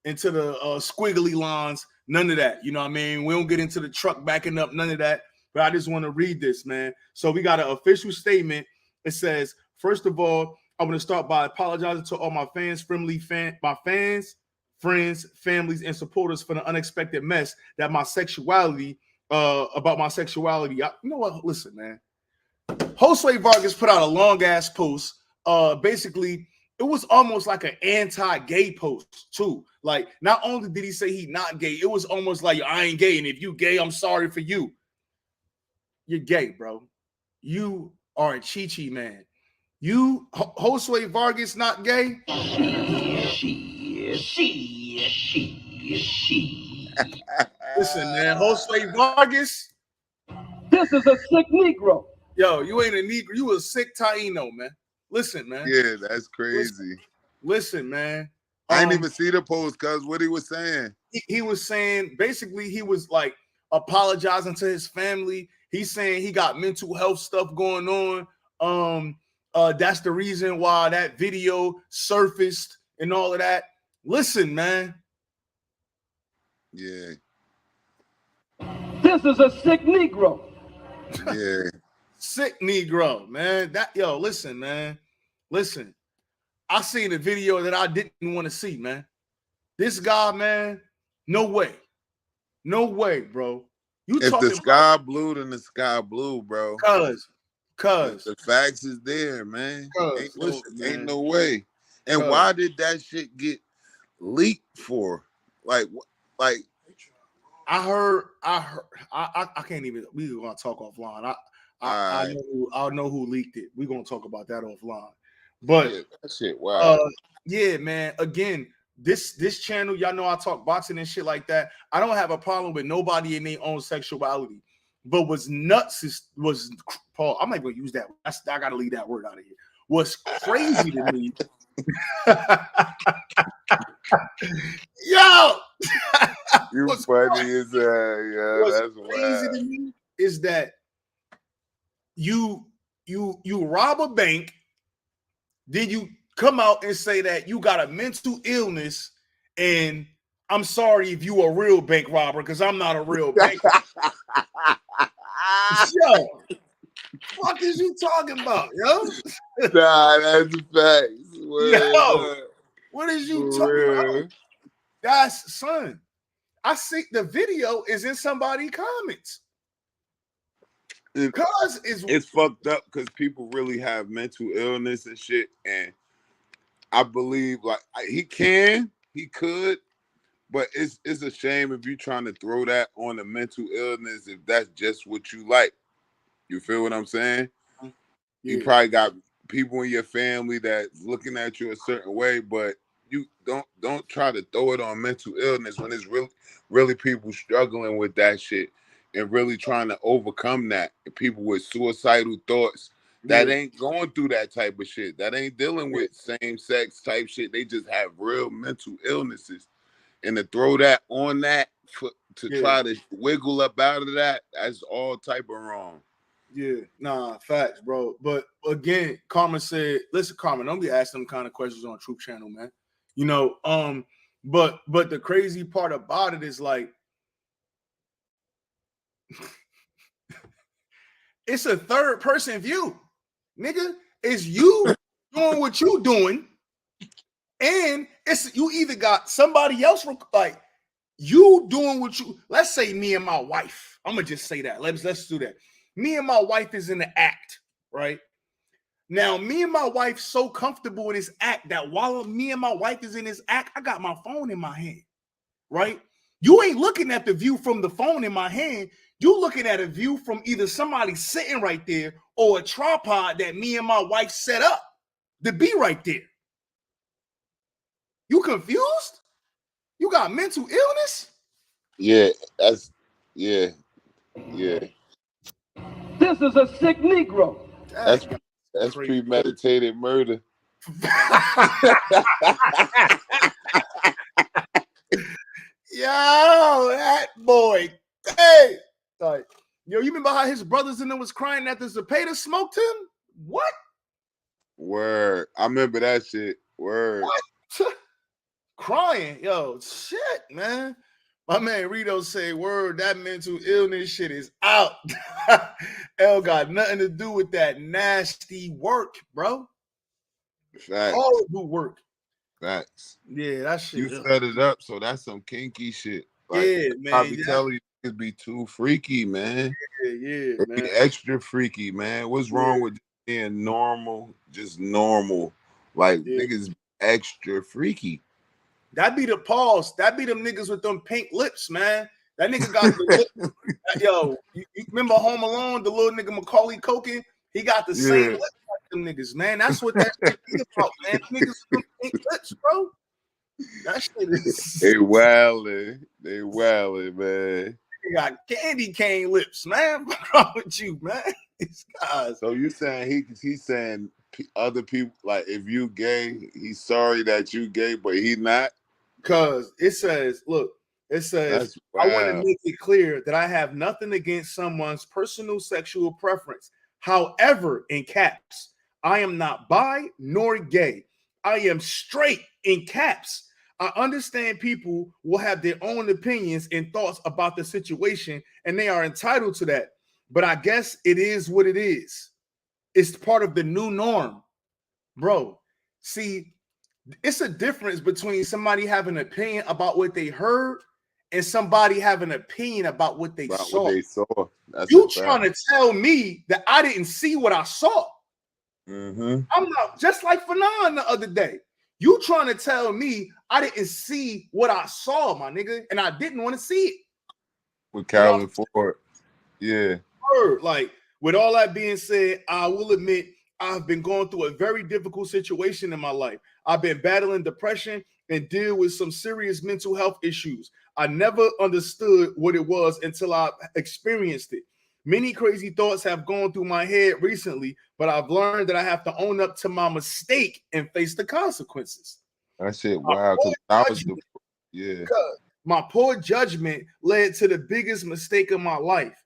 squiggly lines. None of that. You know what I mean? We don't get into the truck backing up. None of that. But I just want to read this, man. So we got an official statement. It says, first of all, I want to start by apologizing to all my fans, my fans, friends, families, and supporters for the unexpected mess that my sexuality, about my sexuality. You know what? Listen, man. Josue Vargas put out a long ass post. Basically, it was almost like an anti-gay post too. Like, not only did he say he not gay, it was almost like I ain't gay, and if you gay, I'm sorry for you. You're gay, bro. You are a chi-chi man. You, Josue Vargas, not gay? Listen, man, Josue Vargas. This is a sick Negro. Yo, you ain't a Negro. You a sick Taino, man. Listen, man. Yeah, that's crazy. Listen, man. I didn't even see the post, cuz what he was saying. He was saying, basically, he was like apologizing to his family. He's saying he got mental health stuff going on. That's the reason why that video surfaced and all of that. Listen, man. Yeah. This is a sick Negro. Yeah. Sick Negro, man. Listen, man. Listen. I seen a video that I didn't want to see, man. This guy, man, no way. No way, bro. If the sky blue, then the sky blue, bro. Cuz. The facts is there, man. Ain't no way. And why did that shit get leaked for? Like I heard. I can't even. We're gonna talk offline. I know who leaked it. We're gonna talk about that offline. But yeah, that shit, wow. Yeah, man. Again, this channel, y'all know I talk boxing and shit like that. I don't have a problem with nobody in their own sexuality. But what's nuts was Paul. I'm not gonna use that. I gotta leave that word out of here. What's crazy to me, yo, you funny as yeah. That's crazy to me is that you rob a bank, then you come out and say that you got a mental illness, and I'm sorry if you a real bank robber because I'm not a real bank. Yo, what is you talking about, yo? Nah, that's facts. Yo, what is you talking about? That's son. I see the video is in somebody's comments. Because it's fucked up because people really have mental illness and shit, and I believe like he could, but it's a shame if you're trying to throw that on a mental illness if that's just what you like. You feel what I'm saying? Yeah. You probably got people in your family that's looking at you a certain way, but you don't try to throw it on mental illness when it's really people struggling with that shit. and really trying to overcome that. And people with suicidal thoughts that ain't going through that type of shit. That ain't dealing with same sex type shit. They just have real mental illnesses. And to throw that on that to try to wiggle up out of that, that's all type of wrong. Yeah, nah, facts, bro. But again, Carmen said, listen, Carmen, don't be asking them kind of questions on Truth Channel, man. You know, but the crazy part about it is like it's a third person view, nigga. It's you doing what you doing, and it's you either got somebody else like you doing what you. Let's say me and my wife. I'm gonna just say that. Let's do that. Me and my wife is in the act, right? Now, me and my wife so comfortable in this act that while me and my wife is in this act, I got my phone in my hand, right? You ain't looking at the view from the phone in my hand. You looking at a view from either somebody sitting right there or a tripod that me and my wife set up to be right there. You confused? You got mental illness? Yeah, that's yeah. This is a sick Negro. That's premeditated murder. Yo, that boy. Hey, like, yo, you remember how his brothers in there was crying that the Zepeda smoked him? What? Word. I remember that shit. Word. What? Crying, yo, shit, man. My man Rito say, word, that mental illness shit is out. L got nothing to do with that nasty work, bro. Facts. Horrible work. Facts. Yeah, that shit. You set it up, so that's some kinky shit. Like, yeah, man. I be telling you, it be too freaky, man. Yeah, it man. Be extra freaky, man. What's wrong with being normal? Just normal. Like, niggas extra freaky. That be the pause. That be them niggas with them pink lips, man. That nigga got the lip. Yo, you remember Home Alone, the little nigga Macaulay Culkin? He got the same lips like them niggas, man. That's what that shit be about, man. Niggas with them pink lips, bro. That shit is. They wildin', man. They got candy cane lips, man. What's wrong with you, man? These guys. So you saying he's saying other people, like, if you gay, he's sorry that you gay, but he not? Because it says, look, it says, I want to make it clear that I have nothing against someone's personal sexual preference. However, in caps, I am not bi nor gay. I am straight in caps. I understand people will have their own opinions and thoughts about the situation, and they are entitled to that. But I guess it is what it is. It's part of the new norm. Bro, see, it's a difference between somebody having an opinion about what they heard and somebody having an opinion about what they saw. What they saw. That's you trying to tell me that I didn't see what I saw. Mm-hmm. I'm not just like Fanon the other day. You trying to tell me I didn't see what I saw, my nigga, and I didn't want to see it. With Carolyn Ford. Yeah. Like, with all that being said, I will admit I've been going through a very difficult situation in my life. I've been battling depression and deal with some serious mental health issues. I never understood what it was until I experienced it. Many crazy thoughts have gone through my head recently, but I've learned that I have to own up to my mistake and face the consequences. That shit, wow. My poor judgment led to the biggest mistake of my life.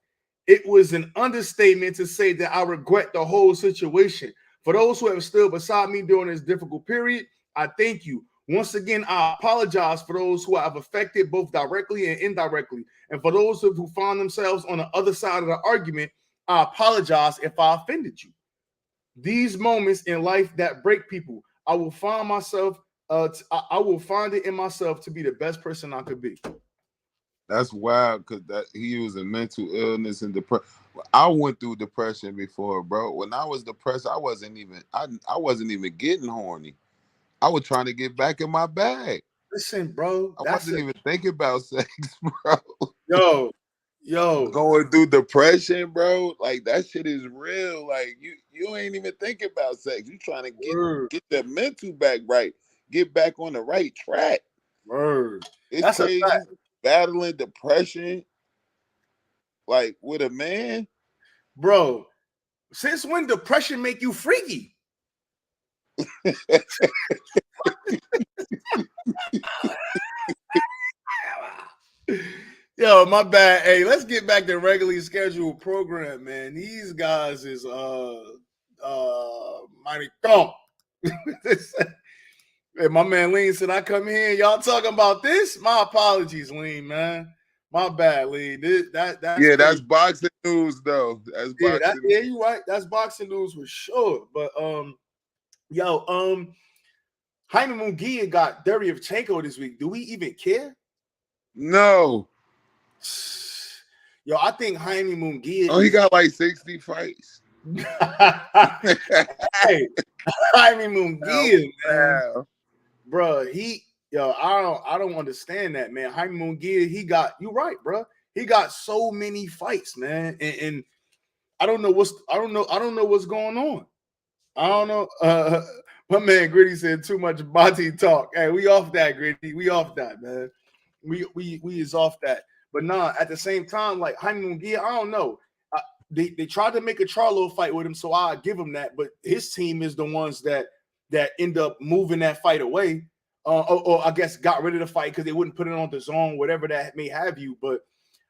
It was an understatement to say that I regret the whole situation. For those who have stood beside me during this difficult period, I thank you. Once again, I apologize for those who have affected both directly and indirectly. And for those who find themselves on the other side of the argument, I apologize if I offended you. These moments in life that break people, I will find it in myself to be the best person I could be. That's wild, because that he was in mental illness and depression. I went through depression before, bro. When I was depressed, I wasn't even getting horny. I was trying to get back in my bag. Listen, bro. I wasn't even thinking about sex, bro. Yo. Going through depression, bro. Like, that shit is real. Like, you ain't even thinking about sex. You trying to get that mental back right. Get back on the right track. Word. It's crazy. Battling depression. like with a man. Bro, since when depression make you freaky? Yo, my bad. Hey, let's get back to regularly scheduled program, man. These guys is mighty dumb. Hey, my man Lean said I come here. Y'all talking about this? My apologies, Lean, man. My bad, Lean. That's Yeah, that's crazy. boxing news though. That's Yeah, boxing. yeah, you right. That's boxing news for sure. But Jaime Munguia got Derevchenko this week. Do we even care? No. Yo, I think Jaime Munguia. Oh, he got like 60 fights. Hey, Jaime Munguia, man. Wow. Bro, I don't understand that, man. Jaime Munguia, you right, bro. He got so many fights, man, and I don't know what's going on. I don't know. My man Gritty said too much body talk. Hey, we off that, Gritty. We off that, man. We is off that. But nah, at the same time, like Jaime Munguia, I don't know. They tried to make a Charlo fight with him, so I give him that. But his team is the ones that end up moving that fight away, or I guess got rid of the fight because they wouldn't put it on the zone, whatever that may have you. But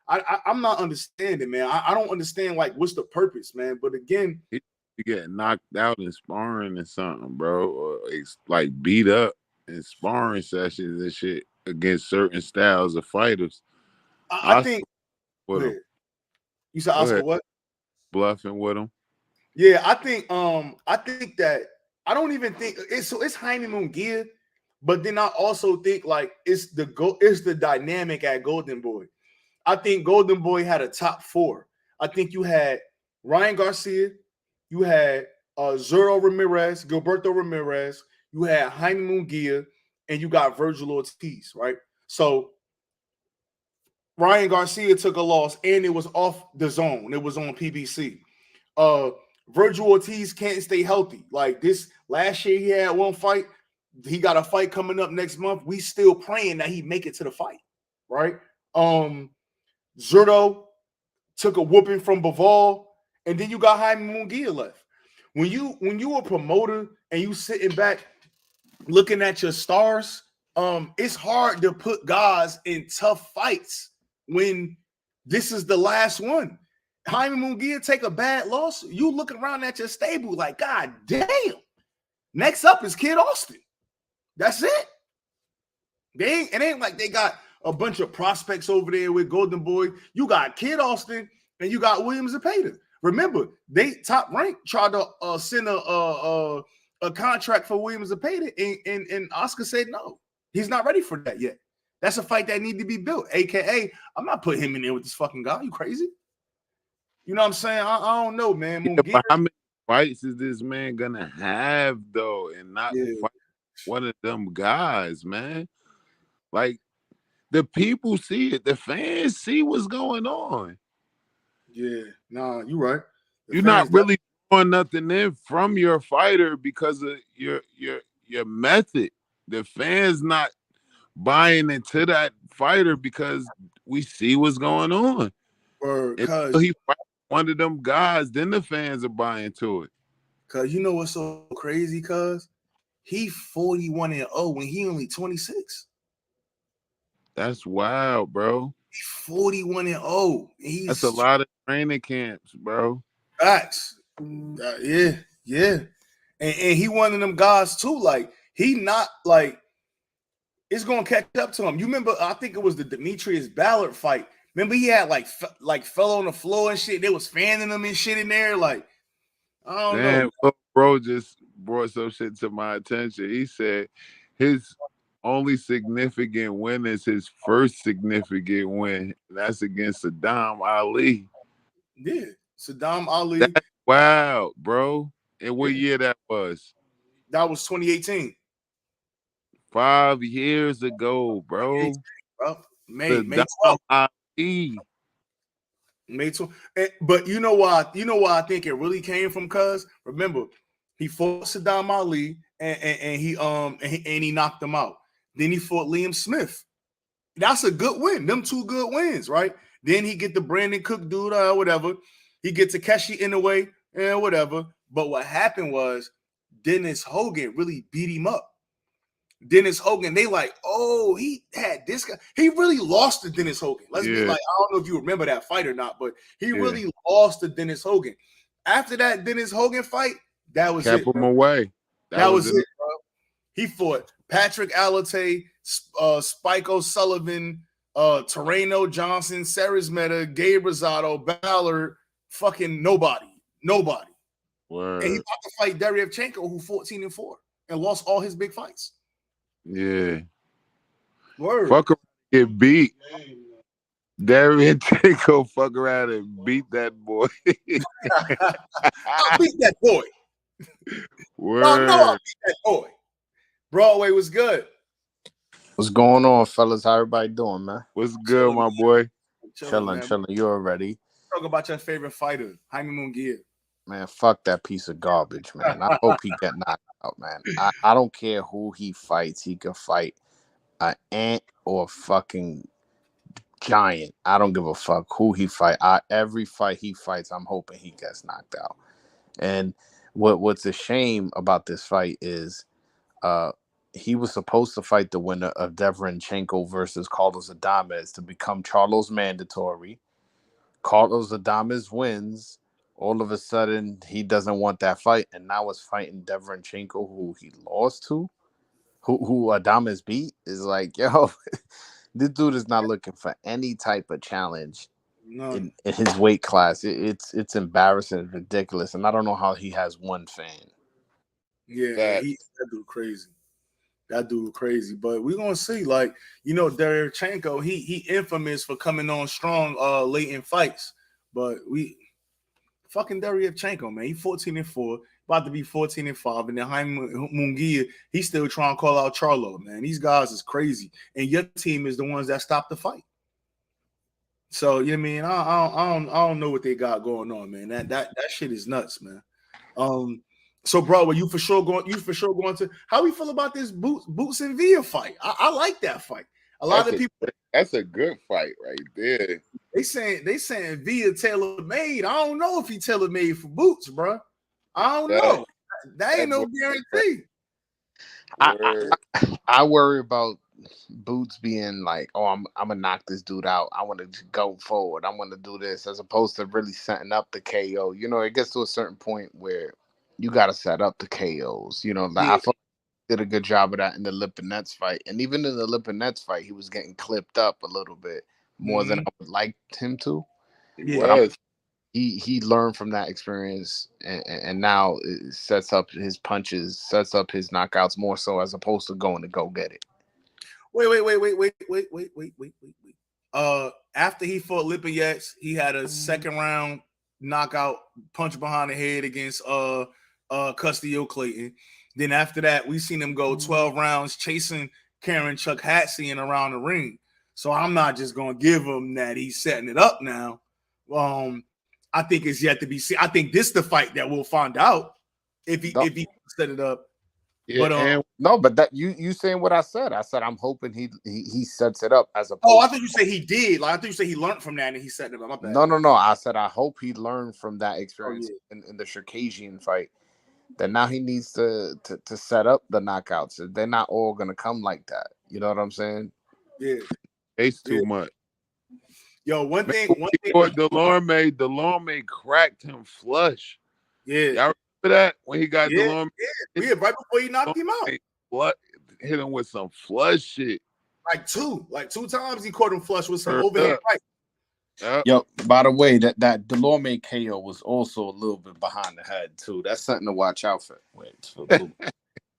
I'm not understanding, man. I don't understand like what's the purpose, man. But again, You get knocked out in sparring or something, bro, or it's like beat up in sparring sessions and shit against certain styles of fighters. I think With him. You said Go Oscar ahead. what? Bluffing with him. Yeah, I think that I don't even think it's Jaime Munguia, but then I also think like it's the dynamic at Golden Boy. I think Golden Boy had a top 4. I think you had Ryan Garcia, you had Zurdo Ramirez, Gilberto Ramirez, you had Jaime Munguia, and you got Virgil Ortiz, right? So Ryan Garcia took a loss, and it was off the zone. It was on PBC. Virgil Ortiz can't stay healthy. Like this last year, he had one fight. He got a fight coming up next month. We still praying that he make it to the fight, right? Zurdo took a whooping from Bivol, and then you got Jaime Munguia left. When you a promoter and you sitting back looking at your stars, it's hard to put guys in tough fights when this is the last one. Jaime Munguia take a bad loss, you look around at your stable like, God damn. Next up is Kid Austin. That's it. It ain't like they got a bunch of prospects over there with Golden Boy. You got Kid Austin and you got William Zepeda. Remember, they Top Rank tried to send a contract for William Zepeda, and Oscar said no. He's not ready for that yet. That's a fight that need to be built. AKA, I'm not putting him in there with this fucking guy. You crazy? You know what I'm saying? I don't know, man. Yeah, but how many fights is this man gonna have though, and not fight one of them guys, man? Like the people see it, the fans see what's going on. Yeah, nah, you're right. You're not really doing nothing in from your fighter because of your method. The fans not buying into that fighter because we see what's going on. If he fight one of them guys, then the fans are buying to it. Cause you know what's so crazy? Cause he 41-0 when he only 26. That's wild, bro. 41-0. That's a lot of training camps, bro. Facts. Yeah. And he one of them guys too. Like he not like it's gonna catch up to him. You remember? I think it was the Demetrius Ballard fight. Remember he had like fell on the floor and shit. They was fanning him and shit in there. Like I don't know. Bro just brought some shit to my attention. He said his only significant win is his first significant win. That's against Saddam Ali. Yeah, Saddam Ali. That's wild, bro. And what year that was? That was 2018. 5 years ago, bro. May 12th. Ali. May 12th. But you know why I think it really came from? Cuz remember, he fought Saddam Ali and he knocked him out. Then he fought Liam Smith. That's a good win. Them two good wins, right? Then he get the Brandon Cook dude or whatever. He get Takeshi Inoue and whatever. But what happened was Dennis Hogan really beat him up. Dennis Hogan, they like, oh, he had this guy. He really lost to Dennis Hogan. Let's be like, I don't know if you remember that fight or not, but he really lost to Dennis Hogan. After that Dennis Hogan fight, that was Kept it. him away. That was it, bro. He fought Patrick Alate, Spike O'Sullivan, Terreno Johnson, Sarismeta, Gabe Rosado, Ballard, fucking nobody. Word. And he about to fight Deryevchenko, who 14-4 and lost all his big fights. Yeah. Word. Fuck around and get beat. Deryevchenko fuck around and beat that boy. I'll beat that boy. Word. I'll beat that boy. Broadway was good. What's going on, fellas? How everybody doing, man? What's good, my boy? Chilling. You already. Talk about your favorite fighter, Jaime Munguia. Man, fuck that piece of garbage, man. I hope he get knocked out, man. I don't care who he fights. He can fight an ant or a fucking giant. I don't give a fuck who he fight. Every fight he fights, I'm hoping he gets knocked out. And what's a shame about this fight is he was supposed to fight the winner of Deverenchenko versus Carlos Adames to become Charlo's mandatory. Carlos Adames wins. All of a sudden, he doesn't want that fight, and now is fighting Deverenchenko, who he lost to, who Adames beat. Is like, yo, this dude is not looking for any type of challenge in his weight class. It's embarrassing, it's ridiculous, and I don't know how he has one fan. Yeah, that dude crazy. That dude crazy, but we're gonna see. Like, Deryevchenko, he infamous for coming on strong late in fights, but fucking Deryevchenko, man, he 14-4, about to be 14-5, and then Jaime Munguia, he's still trying to call out Charlo, man. These guys is crazy, and your team is the ones that stopped the fight. So you know what I mean? I don't know what they got going on, man. That shit is nuts, man. So, bro, you for sure going to how we feel about this Boots and Villa fight? I like that fight. That's a good fight right there. They saying Villa tailor made. I don't know if he tailor made for Boots, bro. I don't know. That ain't no guarantee. I worry about Boots being like, oh, I'm gonna knock this dude out. I want to go forward. I want to do this, as opposed to really setting up the KO. It gets to a certain point where you got to set up the KOs. I feel he did a good job of that in the Lipinets fight, and even in the Lipinets fight, he was getting clipped up a little bit more than I would like him to. Yeah. He learned from that experience, and now it sets up his punches, sets up his knockouts more so, as opposed to going to go get it. Wait. After he fought Lipinets, he had a second round knockout punch behind the head against Castillo Clayton. Then after that, we seen him go 12 rounds chasing Karen Chuck Hatzian around the ring. So I'm not just gonna give him that he's setting it up now. I think it's yet to be seen. I think this is the fight that we'll find out if he set it up. Yeah, but that you saying what I said. I said I'm hoping he sets it up as a. Oh, I thought you said he did. Like, I thought you said he learned from that and he set it up. My bad. No. I said I hope he learned from that experience in the Shirkazian fight. That now he needs to set up the knockouts. They're not all gonna come like that. You know what I'm saying? Yeah. It's too much. Yo, one thing. Delorme cracked him flush. Yeah. Y'all remember that when he got Delorme? Yeah, right before he knocked him out. Hit him with some flush shit. Like two times he caught him flush with some overhead right. Yo, by the way, that Delorme KO was also a little bit behind the head too. That's something to watch out for.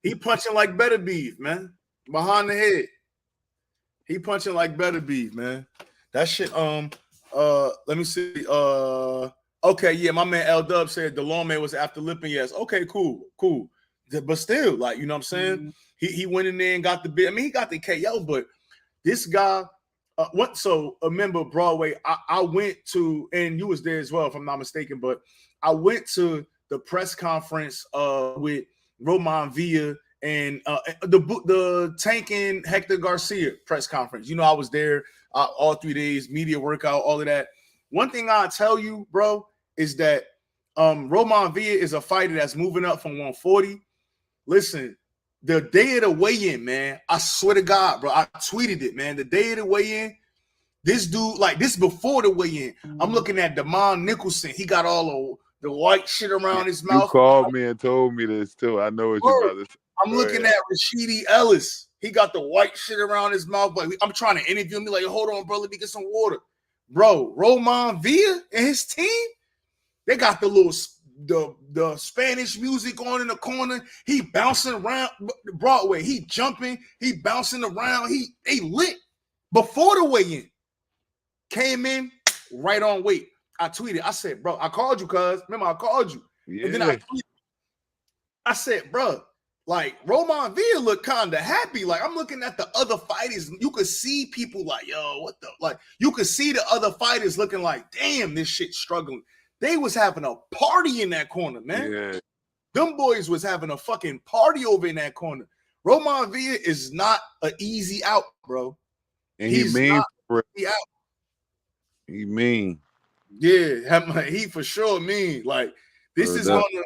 He punching like Better Beef, man. Behind the head. He punching like Better Beef, man. That shit. Let me see. Okay, yeah, my man L Dub said Delorme was after Lipinets. Okay, cool. But still, like, you know what I'm saying? Mm-hmm. He went in there and got the bit. I mean, he got the KO, but this guy. Remember Broadway, I went to, and you was there as well, if I'm not mistaken, but I went to the press conference with Roman Villa and the Tank and Hector Garcia press conference. You know, I was there all 3 days, media workout, all of that. One thing I'll tell you, bro, is that Roman Villa is a fighter that's moving up from 140. Listen, the day of the weigh-in, man, I swear to God, bro, I tweeted it, man. The day of the weigh-in, this dude, like this before the weigh-in, I'm looking at Damon Nicholson. He got all the white shit around his You mouth. called me and told me this too. I know what you're about to say. I'm looking at Rashidi Ellis. He got the white shit around his mouth. But I'm trying to interview me like, hold on, bro, let me get some water. Bro, Roman Villa and his team, they got the little the Spanish music on in the corner. He bouncing around Broadway. He jumping. He bouncing around. They lit before the weigh-in. Came in right on weight. I tweeted. I said, bro, I called you, cuz. Remember, I called you. Yeah. And then I said, bro, like Roman Villa looked kind of happy. Like I'm looking at the other fighters. You could see people like, yo, what the like? You could see the other fighters looking like, damn, this shit's struggling. They was having a party in that corner, man. Yeah. Them boys was having a fucking party over in that corner. Roman Villa is not an easy out, bro. And He's he mean not for it. easy out. He mean. Yeah, he for sure mean. Like this is No. gonna.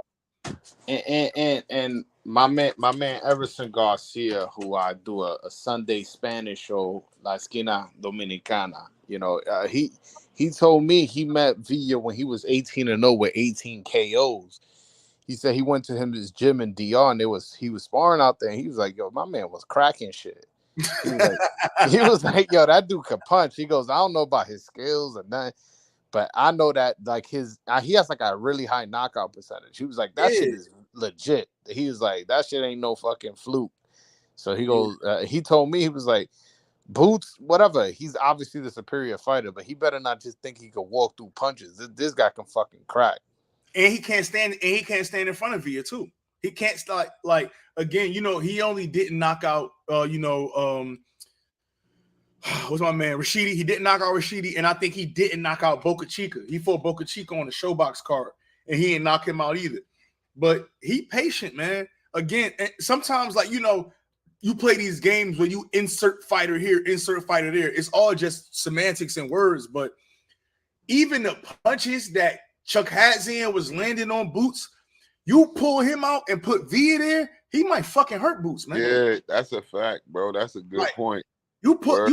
And my man Everson Garcia, who I do a Sunday Spanish show, La Esquina Dominicana. You know, he told me he met Villa when he was 18-0 with 18 KOs. He said he went to his gym in DR and he was sparring out there and he was like, yo, my man was cracking shit. He was like, yo, that dude could punch. He goes, I don't know about his skills or nothing, but I know that like he has like a really high knockout percentage. He was like, that shit is legit. He was like, that shit ain't no fucking fluke. So he goes, he told me, he was like, Boots, whatever. He's obviously the superior fighter, but he better not just think he could walk through punches. This guy can fucking crack. And he can't stand in front of Villa too. He can't start like again, you know, he only didn't knock out what's my man Rashidi. He didn't knock out Rashidi, and I think he didn't knock out Boca Chica. He fought Boca Chica on the Showbox card, and he didn't knock him out either. But he patient, man. Again, and sometimes like you play these games where you insert fighter here, insert fighter there. It's all just semantics and words. But even the punches that Chuck Hadzian was landing on Boots, you pull him out and put Villa there, he might fucking hurt Boots, man. Yeah, that's a fact, bro. That's a good point. You pull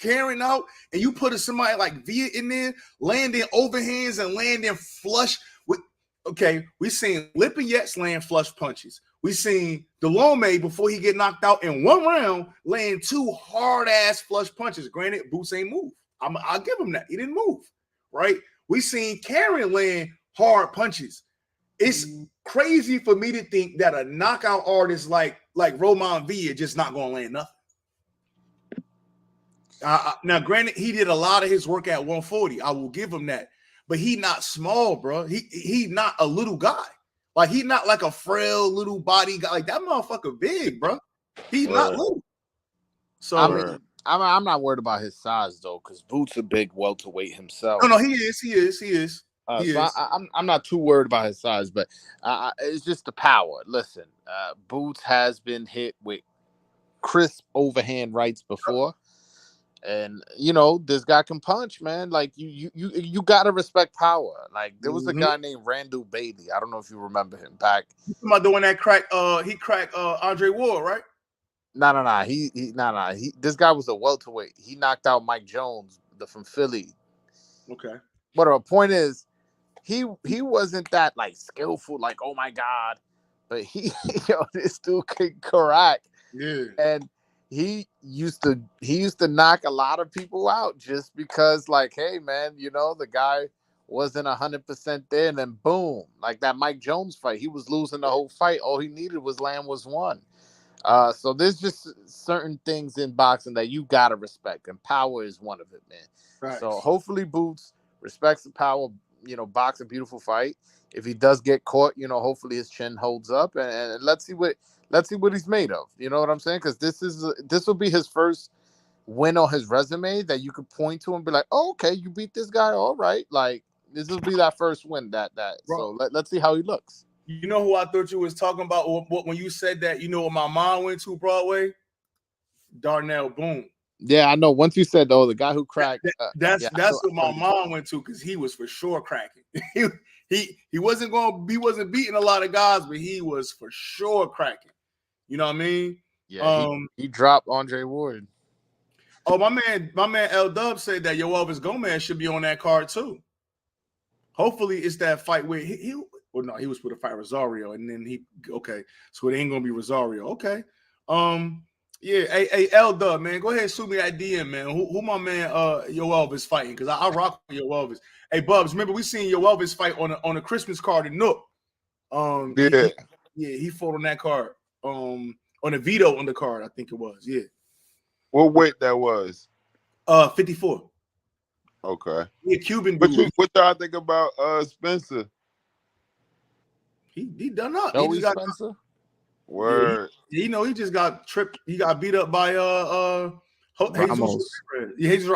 Karen out and you put somebody like Villa in there, landing overhands and landing flush with. Okay, we seen Lipinets land flush punches. We seen Delorme before he get knocked out in one round land 2 hard ass flush punches. Granted, Boots ain't move. I'll give him that. He didn't move, right? We seen Karen land hard punches. It's crazy for me to think that a knockout artist like Roman Villa just not gonna land nothing. Now, granted, he did a lot of his work at 140. I will give him that. But he not small, bro. He not a little guy. Like he not like a frail little body guy. Like that motherfucker big, bro. He's not little. So I mean, I'm not worried about his size though, because Boots a big welterweight himself. no, he is. I'm not too worried about his size, but it's just the power. Listen, Boots has been hit with crisp overhand rights before. And this guy can punch, man. Like you gotta respect power. Like there was a guy named Randall Bailey. I don't know if you remember him back. You talking about the one that cracked Andre Ward, right? No. He this guy was a welterweight. He knocked out Mike Jones from Philly. Okay. But the point is, he wasn't that like skillful, like oh my god. But this dude could crack. Yeah. And he used to knock a lot of people out just because, like, hey man, the guy wasn't 100% there, and then boom, like that Mike Jones fight, he was losing the whole fight. All he needed was land was one. So there's just certain things in boxing that you gotta respect, and power is one of it, man. Right. So hopefully Boots respects the power. Box a beautiful fight. If he does get caught, hopefully his chin holds up, and let's see what he's made of. You know what I'm saying? Because this will be his first win on his resume that you could point to and be like, oh, okay, you beat this guy, all right. Like this will be that first win. That. Bro. So let's see how he looks. You know who I thought you was talking about? What when you said that? You know what my mom went to Broadway? Darnell Boone. Yeah, I know. Once you said, "Oh, the guy who cracked," That's yeah, what my mom went to because he was for sure cracking. he wasn't beating a lot of guys, but he was for sure cracking. You know what I mean? Yeah, he dropped Andre Ward. Oh, my man L Dub said that Elvis Gomez should be on that card too. Hopefully, it's that fight where he was supposed to fight Rosario, and then so it ain't gonna be Rosario. Okay. Yeah, hey L Dub, man, go ahead and shoot me that DM, man. Who my man Elvis fighting? Because I rock with Elvis. Hey Bubs, remember we seen Elvis fight on a Christmas card in Nook. He fought on that card. On a veto on the card, I think it was. Yeah. What weight that was? 54. Okay. Yeah, Cuban What dude. what y'all think about Spencer? He done up. Joey Spencer. Word. Yeah, he just got tripped. He got beat up by Ramos. Jesus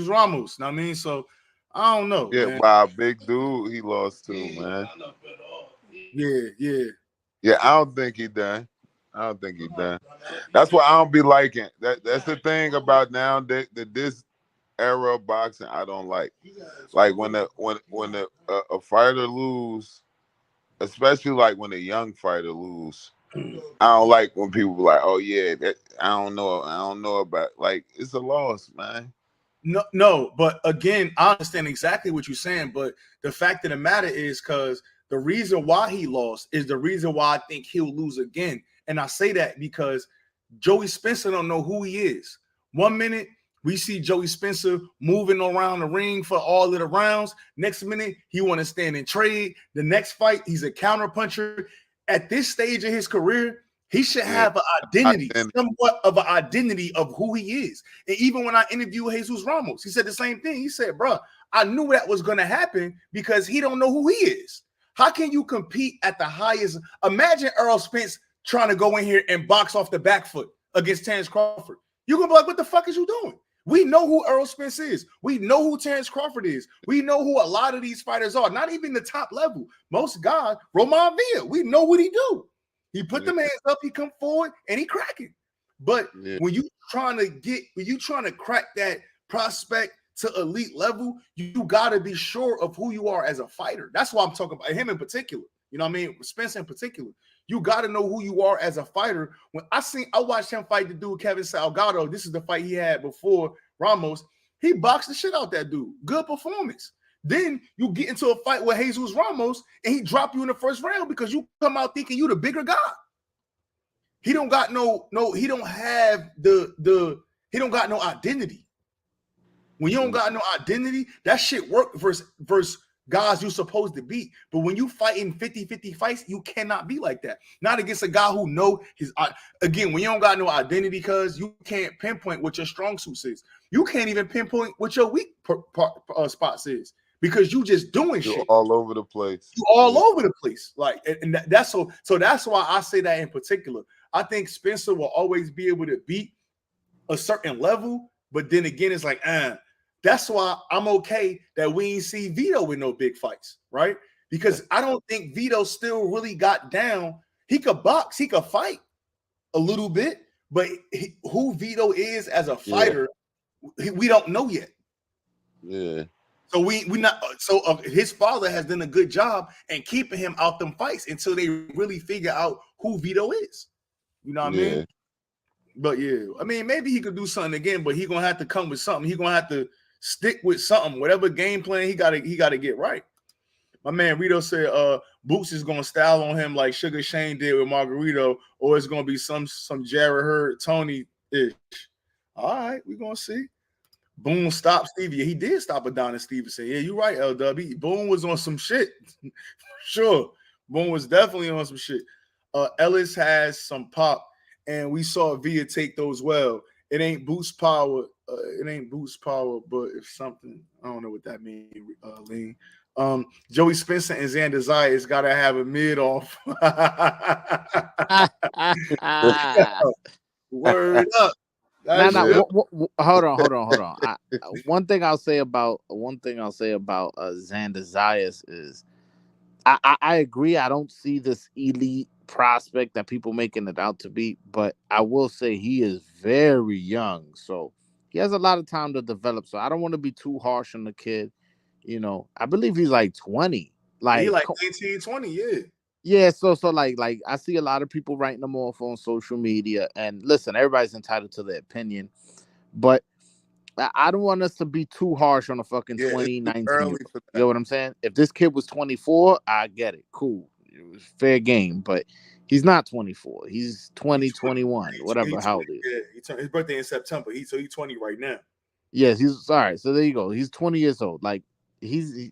Ramos. Know what I mean? So I don't know. Yeah, man. by a big dude he lost to, man. Yeah. I don't think he done. That's what I don't be liking. That's the thing about now that this era of boxing I don't like. Like when a fighter lose, especially like when a young fighter lose. I don't like when people be like, "Oh yeah, I don't know about." Like it's a loss, man. No, but again, I understand exactly what you're saying. But the fact of the matter is, because the reason why he lost is the reason why I think he'll lose again. And I say that because Joey Spencer don't know who he is. 1 minute we see Joey Spencer moving around the ring for all of the rounds. Next minute he want to stand and trade. The next fight he's a counter puncher. At this stage of his career, he should have an identity, somewhat of an identity of who he is. And even when I interviewed Jesus Ramos, he said the same thing. He said, bro, I knew that was going to happen because he don't know who he is. How can you compete at the highest? Imagine Errol Spence trying to go in here and box off the back foot against Terrence Crawford. You're going to be like, what the fuck is you doing? We know who Errol Spence is. We know who Terrence Crawford is. We know who a lot of these fighters are. Not even the top level. Most guys, Roman Villa, we know what he do. He put the hands up, he come forward, and he cracking. But when you trying to crack that prospect to elite level, you gotta be sure of who you are as a fighter. That's why I'm talking about him in particular. You know what I mean? Spence in particular. You got to know who you are as a fighter. When I watched him fight the dude Kevin Salgado. This is the fight he had before Ramos. He boxed the shit out that dude. Good performance. Then you get into a fight with Jesus Ramos and he drop you in the first round because you come out thinking you the bigger guy. He don't got he don't have he don't got no identity. When you don't got no identity, that shit work versus guys you're supposed to beat. But when you fight in 50-50 fights, you cannot be like that. Not against a guy who know his again, when you don't got no identity, because you can't pinpoint what your strong suits is. You can't even pinpoint what your weak spots is because you just doing You're shit all over the place. You all over the place. Like, and that's so that's why I say that in particular. I think Spencer will always be able to beat a certain level, but then again, it's like, that's why I'm okay that we ain't see Vito with no big fights, right? Because I don't think Vito still really got down. He could box, he could fight a little bit, but who Vito is as a fighter, we don't know yet. Yeah. So we not so his father has done a good job in keeping him out them fights until they really figure out who Vito is. You know what I mean? But I mean, maybe he could do something again, but he gonna have to come with something. He gonna have to stick with something, whatever game plan he gotta get right. My man Rito said Boots is gonna style on him like Sugar Shane did with Margarito, or it's gonna be some Jared Hurd Tony-ish. All right, we're gonna see. Boone stopped Stevie. He did stop Adonis Stevenson. Yeah, you're right, LW. Boone was on some shit. Sure. Boone was definitely on some shit. Ellis has some pop, and we saw Villa take those well. It ain't boost power. But if something, I don't know what that means, Lean. Joey Spencer and Xander Zayas got to have a mid-off. Word up. Hold on. One thing I'll say about Xander Zayas is I agree. I don't see this elite prospect that people making it out to be, but I will say he is very young, so he has a lot of time to develop. So I don't want to be too harsh on the kid. I believe he's like 20. He Like, like 19, 20, yeah. yeah, so like I see a lot of people writing them off on social media, and listen, everybody's entitled to their opinion, but I don't want us to be too harsh on a fucking Yeah, it's too 2019. early for You know that. what I'm saying? If this kid was 24, I get it. Cool. It was fair game, but he's not 24. He's 20, 21, whatever, how old he is. Yeah, he turned his birthday in September. He's 20 right now. Yes, he's all right. So there you go. He's 20 years old. Like his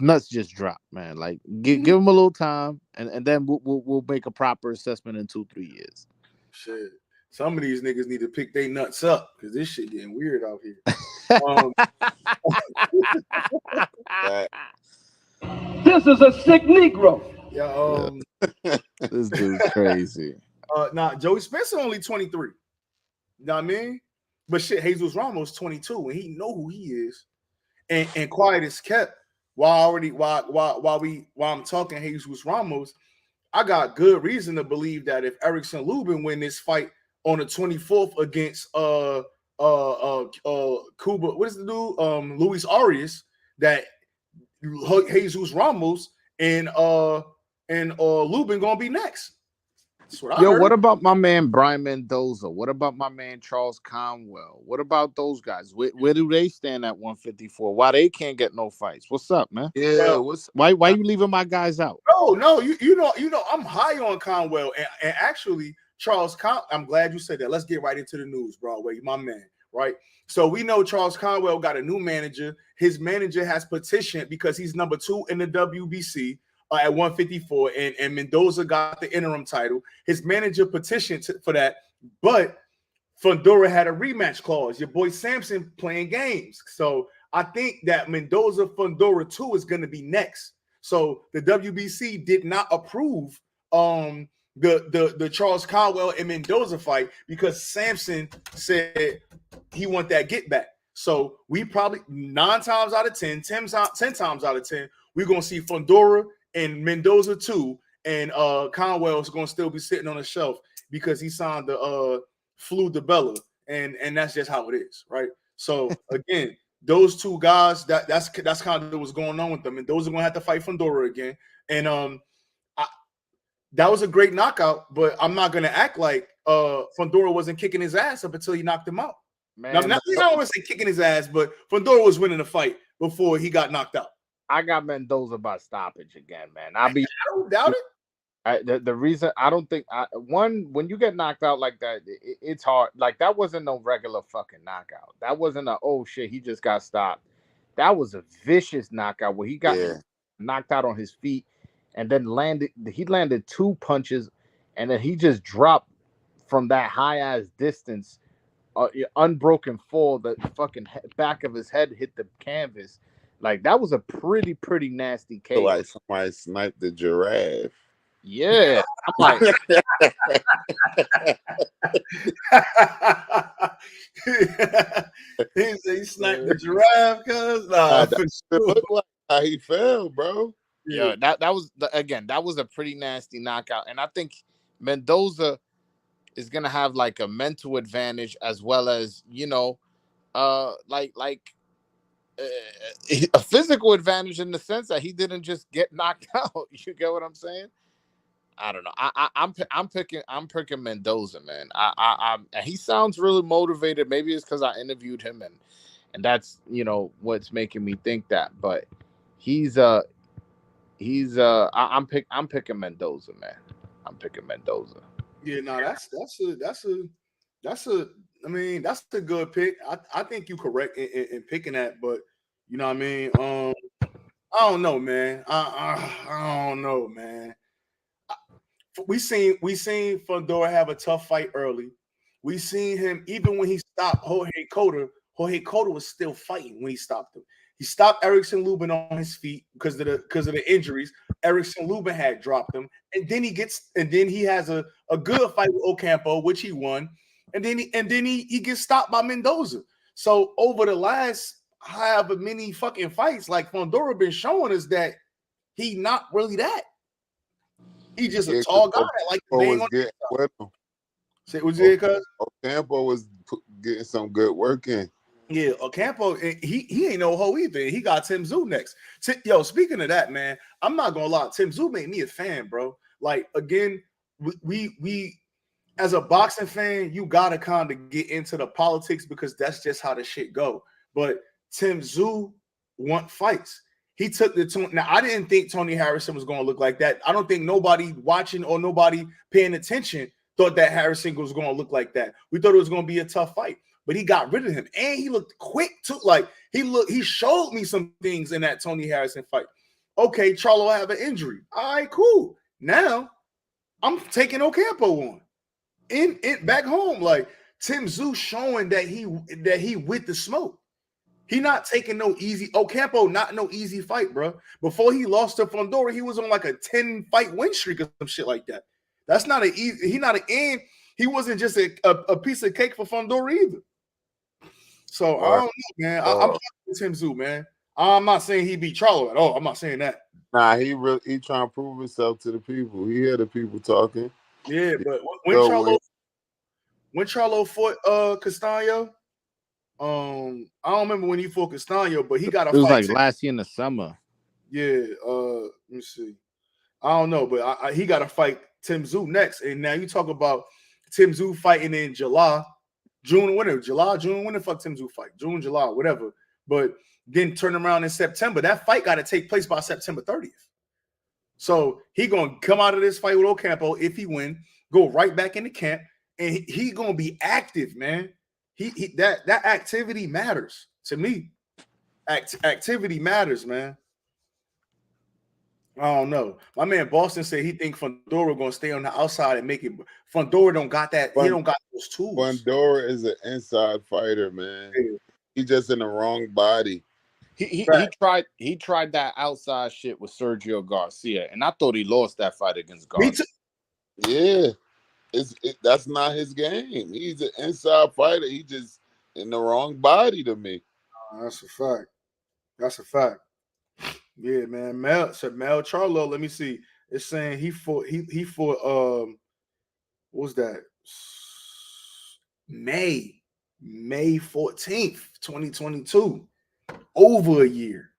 nuts just dropped, man. Like give him a little time, and then we'll make a proper assessment in 2-3 years. Shit. Some of these niggas need to pick their nuts up because this shit getting weird out here. This is a sick Negro. Yeah, this dude's crazy. Joey Spencer only 23. You know what I mean? But shit, Jesus Ramos 22, and he know who he is. And quiet is kept. While I'm talking Jesus Ramos, I got good reason to believe that if Erickson Lubin win this fight on the 24th against Cuba, what is the dude? Luis Arias, that Jesus Ramos and Lubin gonna be next. That's what I heard. What about my man Brian Mendoza? What about my man Charles Conwell? What about those guys? Where do they stand at 154? Why they can't get no fights? What's up, man? Yeah, why you leaving my guys out? No, you know I'm high on Conwell and actually Charles I'm glad you said that. Let's get right into the news, Broadway, my man, right? So we know Charles Conwell got a new manager. His manager has petitioned because he's number 2 in the WBC at 154, and Mendoza got the interim title. His manager petitioned for that, but Fundora had a rematch clause. Your boy Samson playing games. So I think that Mendoza Fundora 2 is going to be next. So the WBC did not approve the Charles Conwell and Mendoza fight because Samson said he want that get back. So we probably 9 times out of 10 times out of 10, we're going to see Fundora and Mendoza 2, and Conwell is going to still be sitting on the shelf because he signed the Flu DeBella, and that's just how it is, right? So again, those two guys, that's kind of what's going on with them, and those are going to have to fight Fundora again. And that was a great knockout, but I'm not going to act like Fundora wasn't kicking his ass up until he knocked him out. Man, I don't want to say kicking his ass, but Fundora was winning the fight before he got knocked out. I got Mendoza by stoppage again, man. I don't doubt it. The reason I don't think when you get knocked out like that, it's hard. Like that wasn't no regular fucking knockout. That wasn't a oh shit he just got stopped. That was a vicious knockout where he got knocked out on his feet and then landed 2 punches and then he just dropped from that high ass distance, unbroken fall. The fucking back of his head hit the canvas. Like that was a pretty nasty case. Like somebody sniped the giraffe. Yeah, I'm like, he sniped the giraffe, cuz it looked like how he fell, bro. Yeah, that was that was a pretty nasty knockout, and I think Mendoza is gonna have like a mental advantage as well as a physical advantage in the sense that he didn't just get knocked out. You get what I'm saying? I don't know. I'm picking Mendoza, man. He sounds really motivated. Maybe it's because I interviewed him and that's what's making me think that. But I'm picking Mendoza, man. I'm picking Mendoza. Yeah, no, that's a good pick. I think you're correct in picking that, but you know what I mean? I don't know, man. I don't know, man. We seen Fundora have a tough fight early. We seen him even when he stopped Jorge Cota. Jorge Cota was still fighting when he stopped him. He stopped Erickson Lubin on his feet because of the injuries. Erickson Lubin had dropped him, and then he has a good fight with Ocampo, which he won, and then he gets stopped by Mendoza. So over the last however many fucking fights, like Fundora been showing us that he not really that. He just a Yeah, tall guy 'cause that like to Ocampo bang was on. getting with him. Say what you did, cuz? Ocampo was getting some good work in. Yeah, Ocampo, he ain't no hoe either. He got Tim Zoo next. Yo, speaking of that, man, I'm not gonna lie. Tim Zoo made me a fan, bro. Like again, we as a boxing fan, you gotta kind of get into the politics because that's just how the shit go. But Tim Zoo want fights. He took the now. I didn't think Tony Harrison was gonna look like that. I don't think nobody watching or nobody paying attention thought that Harrison was gonna look like that. We thought it was gonna be a tough fight. But he got rid of him, and he looked quick too. Like he showed me some things in that Tony Harrison fight. Okay, Charlo have an injury. All right, cool. Now I'm taking Ocampo on in back home. Like Tim Zoo showing that he with the smoke. He not taking no easy. Ocampo not no easy fight, bro. Before he lost to Fundora, he was on like a 10 fight win streak or some shit like that. That's not an easy. He not an end. He wasn't just a piece of cake for Fundora either. So I don't know, man. I'm with Tim Zoo, man. I'm not saying he beat Charlo at all. I'm not saying that. Nah, he trying to prove himself to the people. He hear the people talking. Yeah, but when Charlo fought Castaño, I don't remember when he fought Castaño, but he got a fight. It was like last year in the summer. Yeah, let me see. I don't know, but he got to fight Tim Zoo next. And now you talk about Tim Zoo fighting in July. June, when the fuck Tim Zoo fight? June, July, whatever. But then turn around in September. That fight got to take place by September 30th. So he gonna come out of this fight with Ocampo if he win, go right back into camp, and he gonna be active, man. That activity matters to me. Activity matters, man. I don't know. My man Boston said he think Fundora gonna stay on the outside and make it. Fundora don't got that. He don't got those tools. Fundora is an inside fighter, man. Yeah. He just in the wrong body. He tried that outside shit with Sergio Garcia, and I thought he lost that fight against Garcia. Yeah, that's not his game. He's an inside fighter. He just in the wrong body to me. That's a fact. That's a fact. Yeah, man. Mel Charlo, let me see. It's saying he fought what was that? May 14th, 2022. Over a year.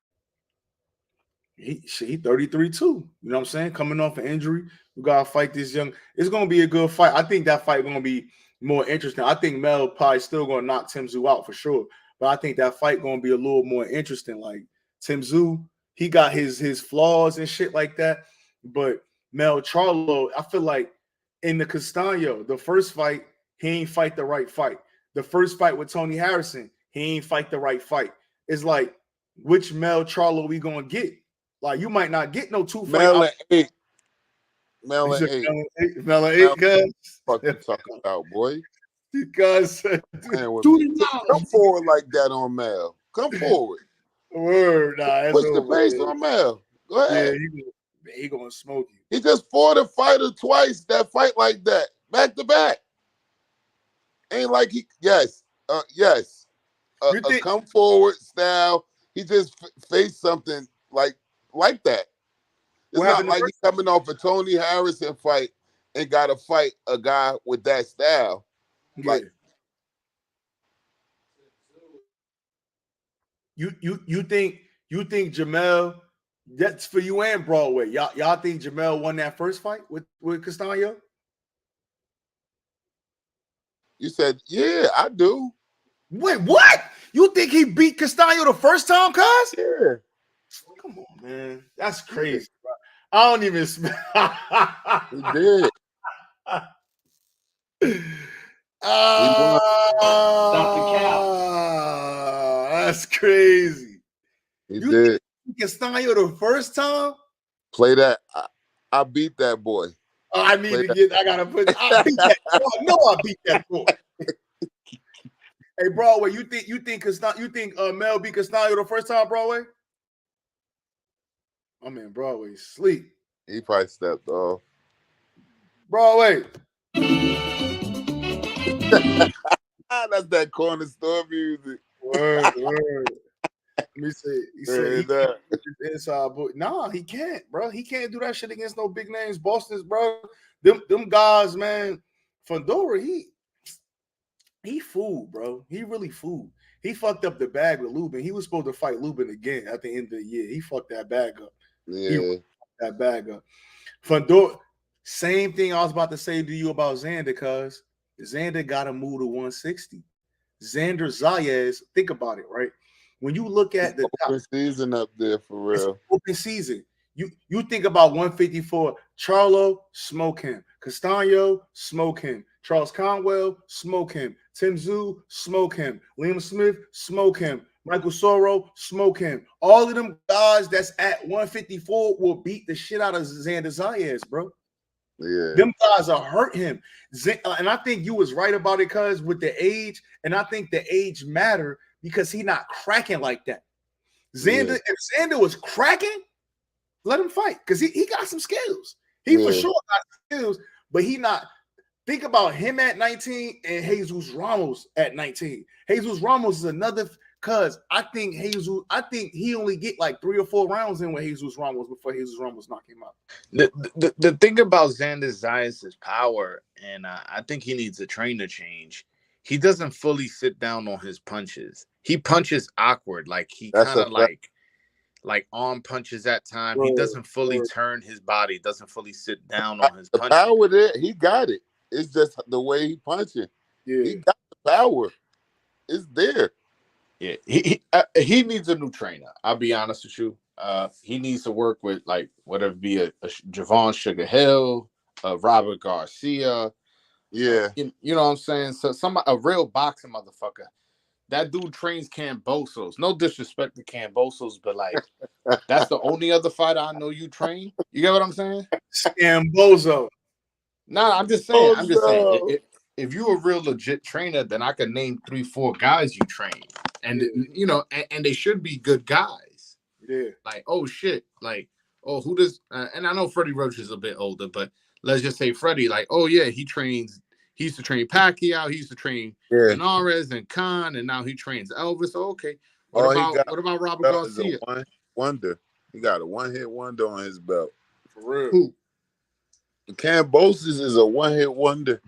He 33 too. You know what I'm saying? Coming off an injury. You gotta fight this young. It's gonna be a good fight. I think that fight gonna be more interesting. I think Mel probably still gonna knock Tim Zoo out for sure. But I think that fight gonna be a little more interesting. Like Tim Zoo, he got his flaws and shit like that. But Mel Charlo, I feel like in the Castaño, the first fight, he ain't fight the right fight. The first fight with Tony Harrison, he ain't fight the right fight. It's like, which Mel Charlo we gonna get? Like, you might not get no two Mel fight. and 8. Mel and 8. Mel and 8, guys. Fuck you talking about, boy? Because come forward like that on Mel. Come forward. Word, nah. Push the face on Mel. Go ahead. Yeah, he gonna smoke you. He just fought a fighter twice that fight like that, back to back. Ain't like he yes. A come forward style. He just faced something like that. It's not like he's coming off a Tony Harrison fight and got to fight a guy with that style. Yeah. Like you think Jamel? That's for you and Broadway. Y'all think Jamel won that first fight with Castaño? You said, yeah, I do. Wait, what? You think he beat Castaño the first time, cuz? Yeah. Come on, man. That's crazy, bro. I don't even He did. That's crazy. He did. Castaño the first time? Play that. I beat that boy. I need to get. I gotta put. I beat that. No, I beat that boy. Hey, Broadway, you think Mel beat Castaño the first time, Broadway? I mean, Broadway sleep. He probably stepped off. Broadway. That's that corner store music. Word. He said he that. can't inside, but nah, he can't, bro. He can't do that shit against no big names. Boston's, bro. Them guys, man. Fedora, he fooled, bro. He really fooled. He fucked up the bag with Lubin. He was supposed to fight Lubin again at the end of the year. He fucked that bag up. Yeah. That bag up. Fedora, same thing I was about to say to you about Xander, because Xander got to move to 160. Xander Zayas, think about it, right? When you look at the open season up there for real. open season, you think about 154. Charlo, smoke him. Castano, smoke him. Charles Conwell, smoke him. Tim Zhu, smoke him. Liam Smith, smoke him. Michael Soro, smoke him. All of them guys that's at 154 will beat the shit out of Xander Zayas, bro. Yeah. Them guys are hurt him. And I think you was right about it, cuz with the age, and I think the age matter because he not cracking like that. Xander, if Xander was cracking, let him fight because he got some skills. He for sure got skills, but he not. Think about him at 19 and Jesus Ramos at 19. Jesus Ramos is another, cuz I think he only get like 3 or 4 rounds in with Jesus Ramos before Jesus Ramos knock him out. The thing about Xander Zayas' power, and I think he needs a trainer change. He doesn't fully sit down on his punches. He punches awkward, like he kind of like arm punches at time. He doesn't fully turn his body, doesn't fully sit down on his punches. The power there, he got it. It's just the way he punching. Yeah. He got the power. It's there. Yeah, he needs a new trainer. I'll be honest with you. He needs to work with like whatever be a Javon Sugar Hill, Robert Garcia. Yeah. You know what I'm saying? So a real boxing motherfucker. That dude trains Cambosos. No disrespect to Cambosos, but like that's the only other fighter I know you train. You get what I'm saying? Scambozo. Nah, I'm just saying. If you're a real legit trainer, then I can name 3-4 guys you train, and you know, and they should be good guys. Yeah. Like, oh shit, like, oh, who does? And I know Freddie Roach is a bit older, but let's just say Freddie, like, oh yeah, he used to train Pacquiao, he used to train Benares and Khan, and now he trains Elvis. Okay, what about Robert Garcia? Wonder. He got a one-hit wonder on his belt. For real. Who? Cambosis is a one-hit wonder.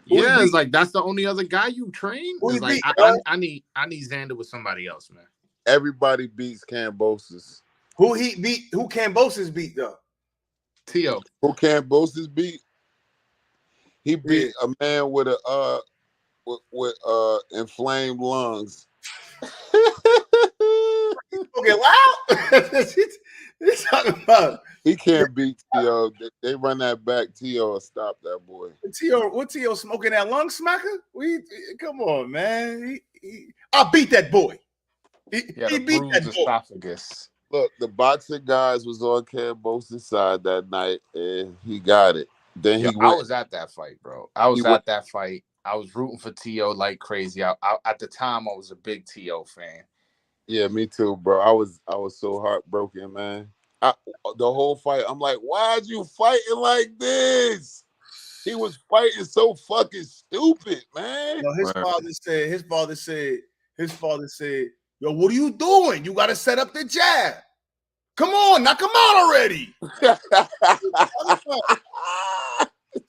Yeah, it's like that's the only other guy you train. It's like I need Xander with somebody else, man. Everybody beats Cambosis. Who Cambosis beat though? Tio. Who Cambosis beat? He beat a man with inflamed lungs. Okay, loud. He's talking about. He can't beat Tio. They run that back. Tio will stop that boy. What Tio smoking that lung smacker? Come on, man. I'll beat that boy. He beat that boy. Esophagus. Look, the boxing guys was on Cambosis' side that night, and he got it. Then I was at that fight, bro. I was at that fight. I was rooting for Tio like crazy. At the time, I was a big Tio fan. Yeah, me too, bro. I was so heartbroken, man. The whole fight, I'm like, why'd you fighting like this? He was fighting so fucking stupid, man. No, his father said, yo, what are you doing? You got to set up the jab. Come on, knock him out already.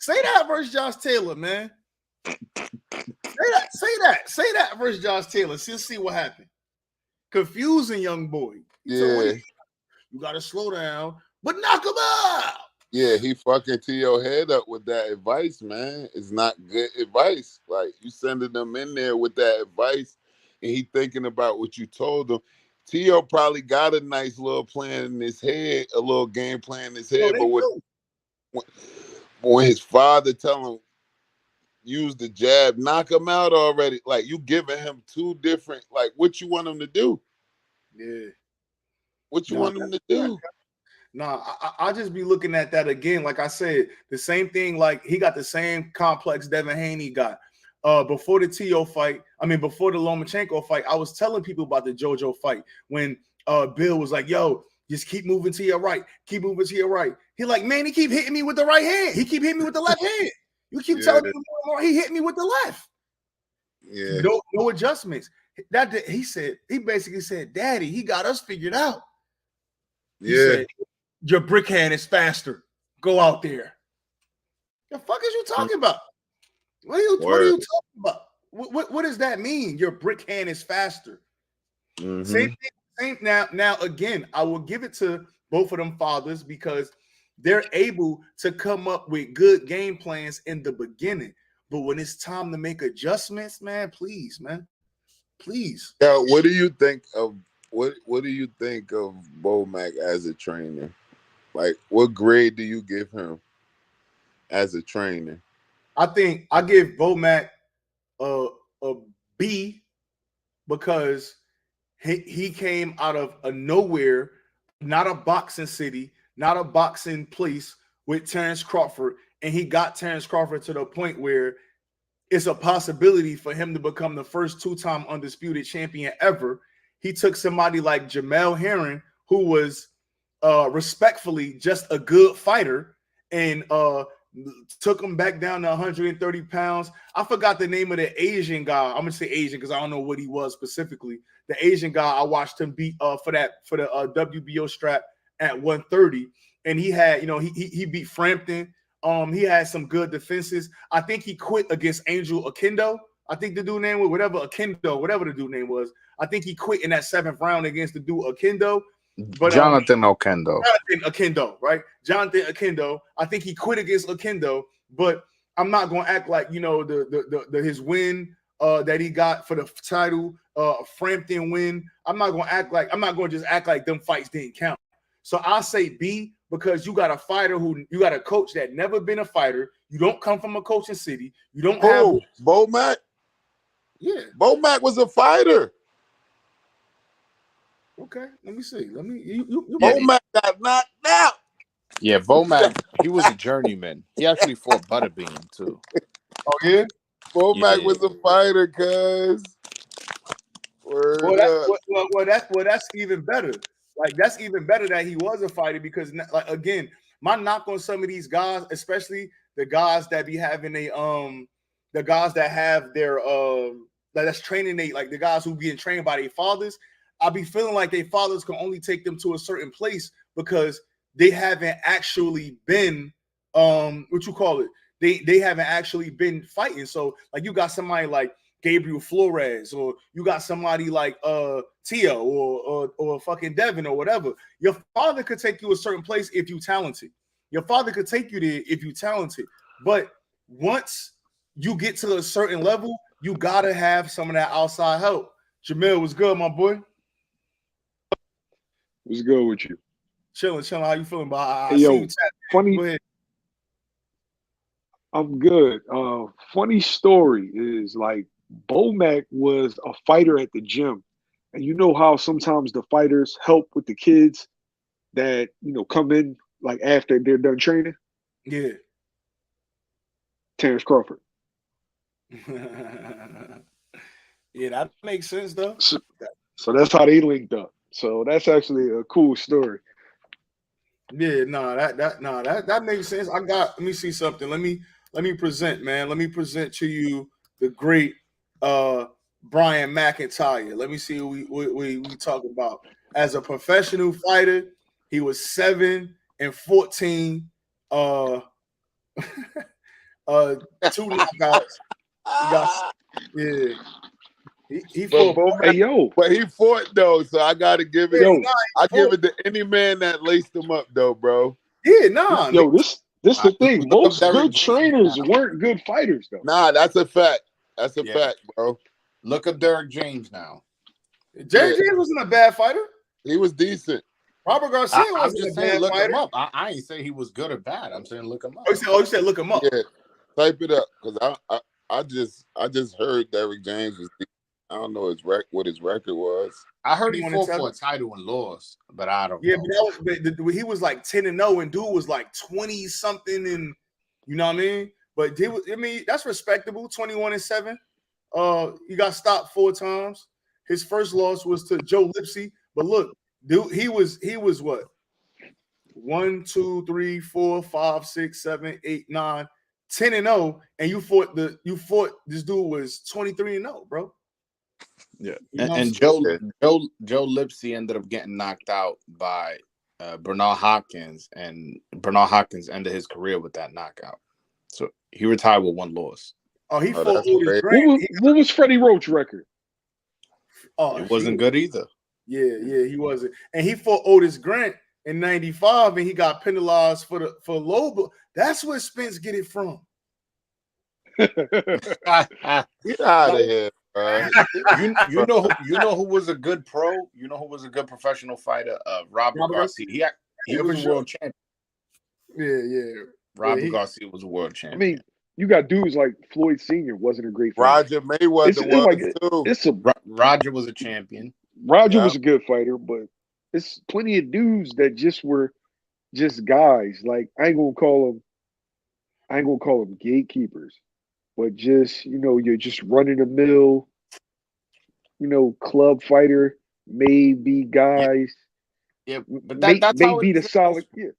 Say that versus Josh Taylor, man. Say that versus Josh Taylor. See what happened. Confusing young boy. Yeah. You got to slow down, but knock him out. Yeah, he fucking Tio head up with that advice, man. It's not good advice. Like, you sending them in there with that advice, and he thinking about what you told him. Tio probably got a nice little plan in his head, a little game plan in his head, but when his father tell him, use the jab, knock him out already, like, you giving him two different, like, what you want him to do? Yeah. What you want him to do? No, I just be looking at that again. Like I said, the same thing, like he got the same complex Devin Haney got. Before the Tio fight, before the Lomachenko fight, I was telling people about the JoJo fight when Bill was like, yo, just keep moving to your right. Keep moving to your right. He like, man, he keep hitting me with the right hand. He keep hitting me with the left hand. You keep telling me more. He hit me with the left. Yeah. No adjustments. he basically said, "Daddy, he got us figured out." He Yeah. said, "Your brick hand is faster. Go out there." The fuck is you talking about? What are you talking about? What does that mean? Your brick hand is faster. Mhm. Same thing. Now again, I will give it to both of them fathers because they're able to come up with good game plans in the beginning. But when it's time to make adjustments, man, please, man. Please. Yeah, what do you think of what do you think of Bo Mack as a trainer? Like, what grade do you give him as a trainer? I think I give Bo Mack a B because he came out of a nowhere, not a boxing city, not a boxing place with Terrence Crawford, and he got Terrence Crawford to the point where it's a possibility for him to become the first two-time undisputed champion ever. He took somebody like Jamel Herring, who was respectfully just a good fighter, and took him back down to 130 pounds. I forgot the name of the Asian guy. I'm gonna say Asian because I don't know what he was specifically. The Asian guy, I watched him beat for the WBO strap at 130, and he had, he beat Frampton. He had some good defenses. I think he quit against Angel Akindo. I think the dude name was whatever the dude name was. I think he quit in that 7th round against the dude Akindo. But Jonathan Okendo. Jonathan Akindo. I think he quit against Akindo, but I'm not gonna act like his win that he got for the title, Frampton win. I'm not gonna just act like them fights didn't count. So I say B because you got a fighter you got a coach that never been a fighter. You don't come from a coaching city. You don't have Bo Mack. Yeah, Bo Mack was a fighter. Okay, let me see. Bo Mack got knocked out. Yeah, Bo Mack, he was a journeyman. He actually fought Butterbean too. Oh yeah, Bo Mack was a fighter, cuz. That's even better. Like that's even better that he was a fighter because, like, again, my knock on some of these guys, especially the guys that be having the guys that have their that's training like the guys who being trained by their fathers. I be feeling like their fathers can only take them to a certain place because they haven't actually been they haven't actually been fighting. So like you got somebody like Gabriel Flores, or you got somebody like Tio or fucking Devin or whatever. Your father could take you a certain place if you talented. Your father could take you there if you talented. But once you get to a certain level, you gotta have some of that outside help. Jamil, was good, my boy? What's good with you? Chilling. How you feeling? But Hey, yo, funny. Go ahead. I'm good. Funny story is like Bo Mack was a fighter at the gym, and you know how sometimes the fighters help with the kids that come in like after they're done training. Yeah. Terrence Crawford. Yeah, that makes sense though. So that's how they linked up. So that's actually a cool story. Yeah, that makes sense. Let me see something. Let me present, man. Let me present to you the great Brian McIntyre. Let me see what we talk about. As a professional fighter, he was 7-14. 2 knockouts. He fought. But he fought though, so I gotta give it. Give it to any man that laced him up though, bro. Yeah, nah. This the thing. Most good trainers weren't good fighters though. Nah, that's a fact. That's a fact, bro. Look up Derek James now. Derek James wasn't a bad fighter. He was decent. Robert Garcia I'm just saying, look fighter. him up. I ain't saying he was good or bad. I'm saying look him up. You said look him up. Yeah, type it up because I just heard Derek James was decent. I don't know what his record was. I heard he fought for a title and lost, but I don't know. Yeah, but he was like 10-0, and dude was like 20-something, and you know what I mean? But that's respectable, 21-7. He got stopped 4 times. His first loss was to Joe Lipsy. But look, dude, he was what? 1, 2, 3, 4, 5, 6, 7, 8, 9, 10-0, and you fought this dude was 23-0, bro. Yeah, You know what I'm and saying? Joe Lipsy ended up getting knocked out by Bernard Hopkins, and Bernard Hopkins ended his career with that knockout. So he retired with 1 loss. Oh, he Oh, fought that's Otis crazy. Grant. What was Freddie Roach record? It wasn't good either. Yeah, he wasn't. And he fought Otis Grant in '95, and he got penalized for low blow. That's where Spence get it from. Get out of here, bro. you know who was a good pro? You know who was a good professional fighter? Robert Garcia. He was a world champion. Yeah. Robert Garcia was a world champion. I mean, you got dudes like Floyd Sr. wasn't a great fighter. Roger Mayweather too. Roger was a champion. Roger was a good fighter, but it's plenty of dudes that just were just guys. Like I ain't gonna call them gatekeepers, but just you're just running the mill, club fighter, maybe guys. Yeah, but that's how maybe the solid. Yeah,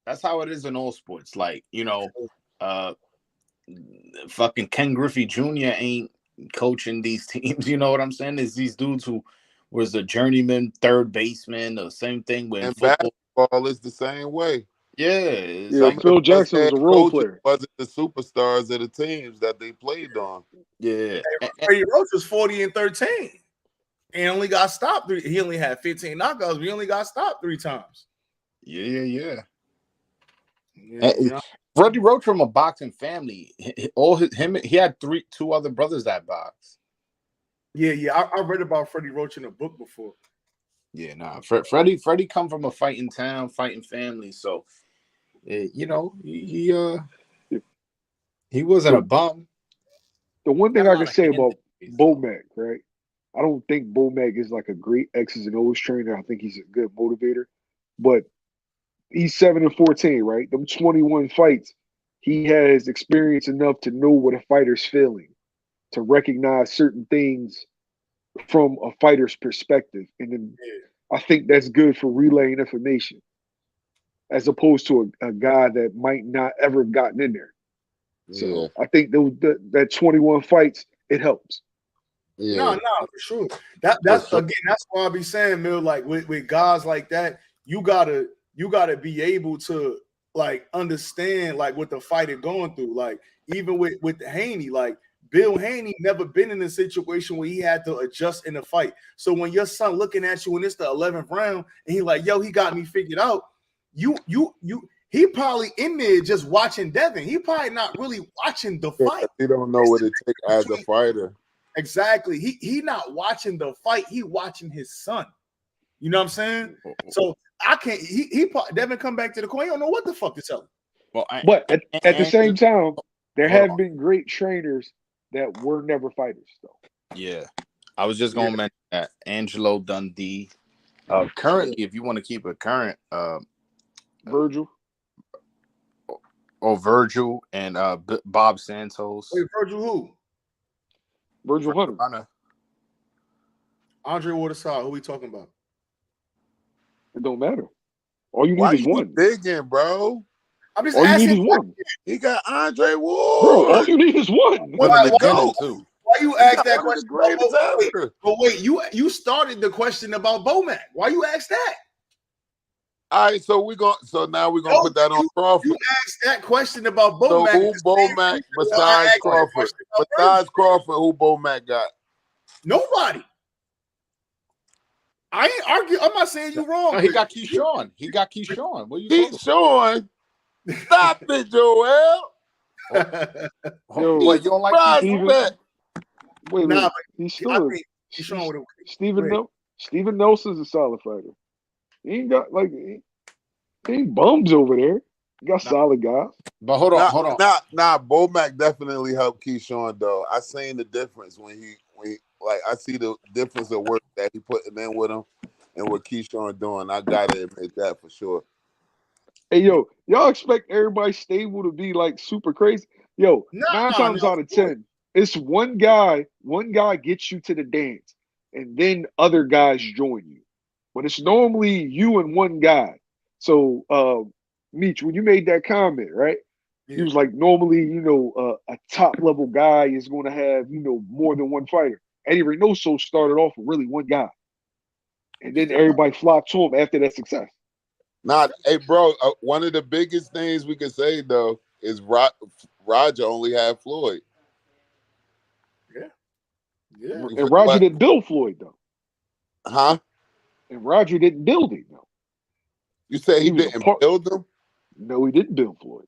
that's how it is in all sports. Like fucking Ken Griffey Jr. ain't coaching these teams. You know what I'm saying? There's these dudes who was a journeyman third baseman. The same thing with football. Basketball is the same way. Yeah. Phil Jackson was a role player. Wasn't the superstars of the teams that they played on. Yeah. Freddie Roach was 40-13. And only got stopped. He only had 15 knockouts. We only got stopped 3 times. Yeah. Freddie Roach from a boxing family. He had 2 other brothers that box. Yeah. I read about Freddie Roach in a book before. Yeah, nah. Freddie come from a fighting town, fighting family. So, he wasn't a bum. The one thing I can say about Bomac, right? I don't think Bomac is like a great X's and O's trainer. I think he's a good motivator, but he's 7-14, right? Them 21 fights, he has experience enough to know what a fighter's feeling, to recognize certain things from a fighter's perspective. And then I think that's good for relaying information as opposed to a guy that might not ever have gotten in there. So I think that 21 fights, it helps. No, for sure. That's why I be saying, Mill, like with guys like that, you gotta be able to like understand like what the fighter going through. Like even with Haney, like Bill Haney never been in a situation where he had to adjust in a fight. So when your son looking at you and it's the 11th round and he like, yo, he got me figured out. He probably in there just watching Devin. He probably not really watching the fight. He don't know what it takes as a fighter. Exactly. He not watching the fight. He watching his son. You know what I'm saying? So I can't. Devin come back to the court. He don't know what the fuck to tell him. Well, but at the same time, there have been great trainers that were never fighters, though. Yeah, I was just gonna mention that Angelo Dundee. Currently, if you want to keep it current, Virgil. Or Virgil and Bob Santos. Wait, Virgil who? Virgil Hunter. Andre Wardasai, who we talking about? It don't matter. All you need is one. Digging, bro. I'm just all asking. You need is one. He got Andre Ward. Bro, all you need is one. Why you ask that question? But wait, you started the question about Bomac. Why you ask that? All right, so now we're gonna put that on Crawford. You asked that question about Bomac. So who Bomac besides Crawford? Besides Crawford, who Bomac got? Nobody. I ain't arguing. I'm not saying you wrong. No, he got Keyshawn. What you Keyshawn? Stop it, Joel. What, you don't like Steven? Wait, nah, he's still Steven Nelson's a solid fighter. He ain't got he ain't bums over there. He got solid guys. But hold on. Nah, Bomac definitely helped Keyshawn though. I seen the difference when I see the difference of work that he putting in with him and what Keyshawn doing. I gotta admit that for sure. Hey yo, y'all expect everybody stable to be like super crazy? Yo, 9 times out of 10, it's one guy gets you to the dance, and then other guys join you. But it's normally you and one guy. So, Meech, when you made that comment, right? He was like, normally, a top level guy is going to have, more than one fighter. Eddie Reynoso started off with really one guy, and then everybody flocked to him after that success. Nah, hey, bro. One of the biggest things we could say though is Roger only had Floyd. Yeah. And Roger didn't build Floyd though. Huh? And Roger didn't build him though. You say he was a didn't part- build them? No, he didn't build Floyd.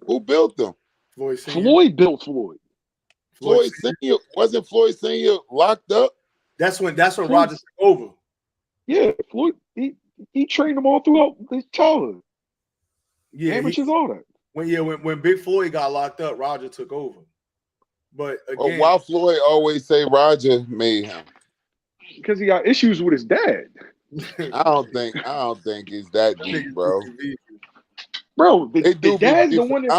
Who built them? Floyd Senior. Floyd built Floyd. Floyd Senior wasn't Floyd Senior locked up? That's when Roger took over. Yeah, Floyd. He trained them all throughout his childhood. Yeah, Amateurs, all that. When Big Floyd got locked up, Roger took over. But again, why Floyd always say Roger made him? Because he got issues with his dad. I don't think it's that deep, bro. Bro, They do the dad's be the beef. one that I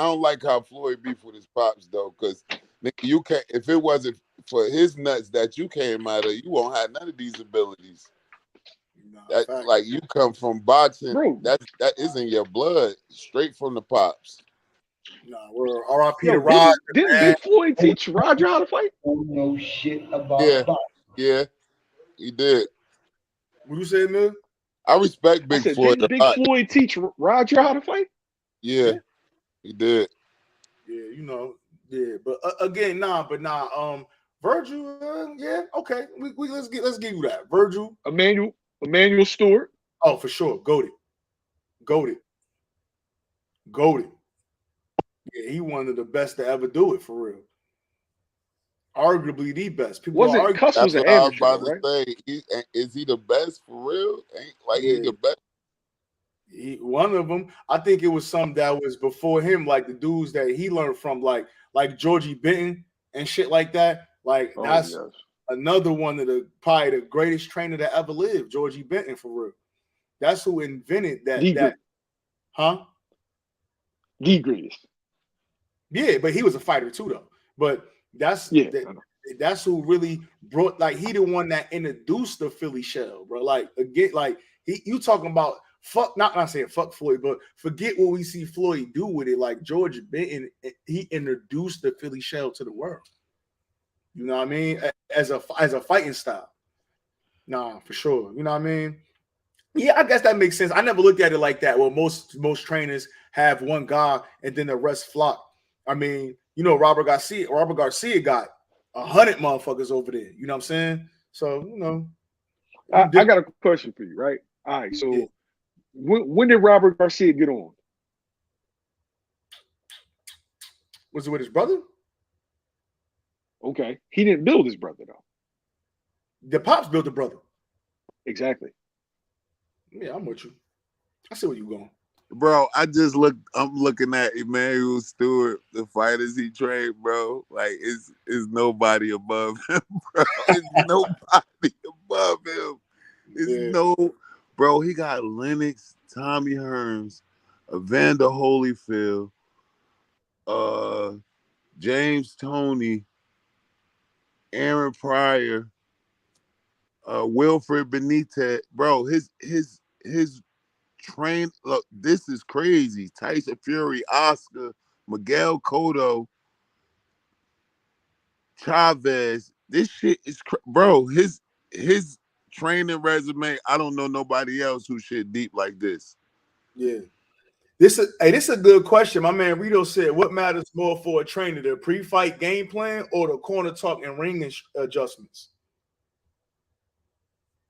don't like how Floyd beef with his pops though, because you can't. If it wasn't for his nuts that you came out of, you won't have none of these abilities. Like you come from boxing, Bro. that is in your blood, straight from the pops. Nah, we're R.I.P. to Yo, Roger. didn't Big Floyd teach Roger how to fight? Don't know shit about Yeah. boxing. Yeah, he did. What you say, man? I respect I Big said, Floyd didn't a Big lot. Floyd teach Roger how to fight? Yeah, he did. Yeah, but again, Virgil, yeah, okay, we let's give you that. Virgil, Emmanuel Stewart. oh, for sure, goated. Yeah, he one of the best to ever do it for real. Arguably the best. People Wasn't argue. Cuss was That's an what I was amateur, about though, right? to say. Is he the best for real? Ain't like he the best. One of them, I think it was some that was before him, like the dudes that he learned from, like Georgie Benton and shit like that. Like that's another one of the probably the greatest trainer that ever lived, Georgie Benton for real. That's who invented that. Huh? The greatest. Yeah, but he was a fighter too, though. But that's who really brought, like, he the one that introduced the Philly shell, bro. Like again, like you talking about not saying fuck Floyd, but forget what we see Floyd do with it. Like George Benton, he introduced the Philly shell to the world. You know what I mean? As a fighting style. Nah, for sure. You know what I mean? Yeah, I guess that makes sense. I never looked at it like that. Well, most trainers have one guy and then the rest flock. I mean, you know, Robert Garcia got 100 motherfuckers over there. You know what I'm saying? So, you know. I got a question for you, right? All right, so when did Robert Garcia get on? Was it with his brother? Okay. He didn't build his brother, though. The Pops built the brother. Exactly. Yeah, I'm with you. I see where you going. Bro, I'm looking at Emmanuel Stewart, the fighters he trained, bro. Like, it's nobody above him, bro. It's nobody above him. Bro, he got Lennox, Tommy Hearns, Evander Holyfield, James Toney, Aaron Pryor, Wilfred Benitez. Bro, his train, look, this is crazy. Tyson Fury, Oscar, Miguel Cotto, Chavez. This shit is bro, his training resume, I don't know nobody else who shit deep like this. Yeah. This is a good question. My man Rito said, what matters more for a trainer, the pre-fight game plan or the corner talk and ring adjustments?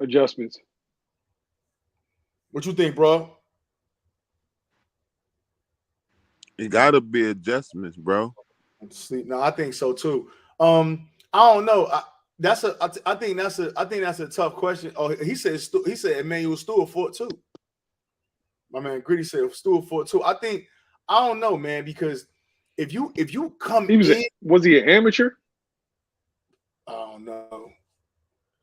Adjustments. What you think, bro? It gotta be adjustments, bro. No, I think so too. I don't know. I think that's a tough question. Oh, he said Emmanuel Stewart fought too. My man Gritty said Stewart fought too. I don't know, man, because if you come was he an amateur? I don't know.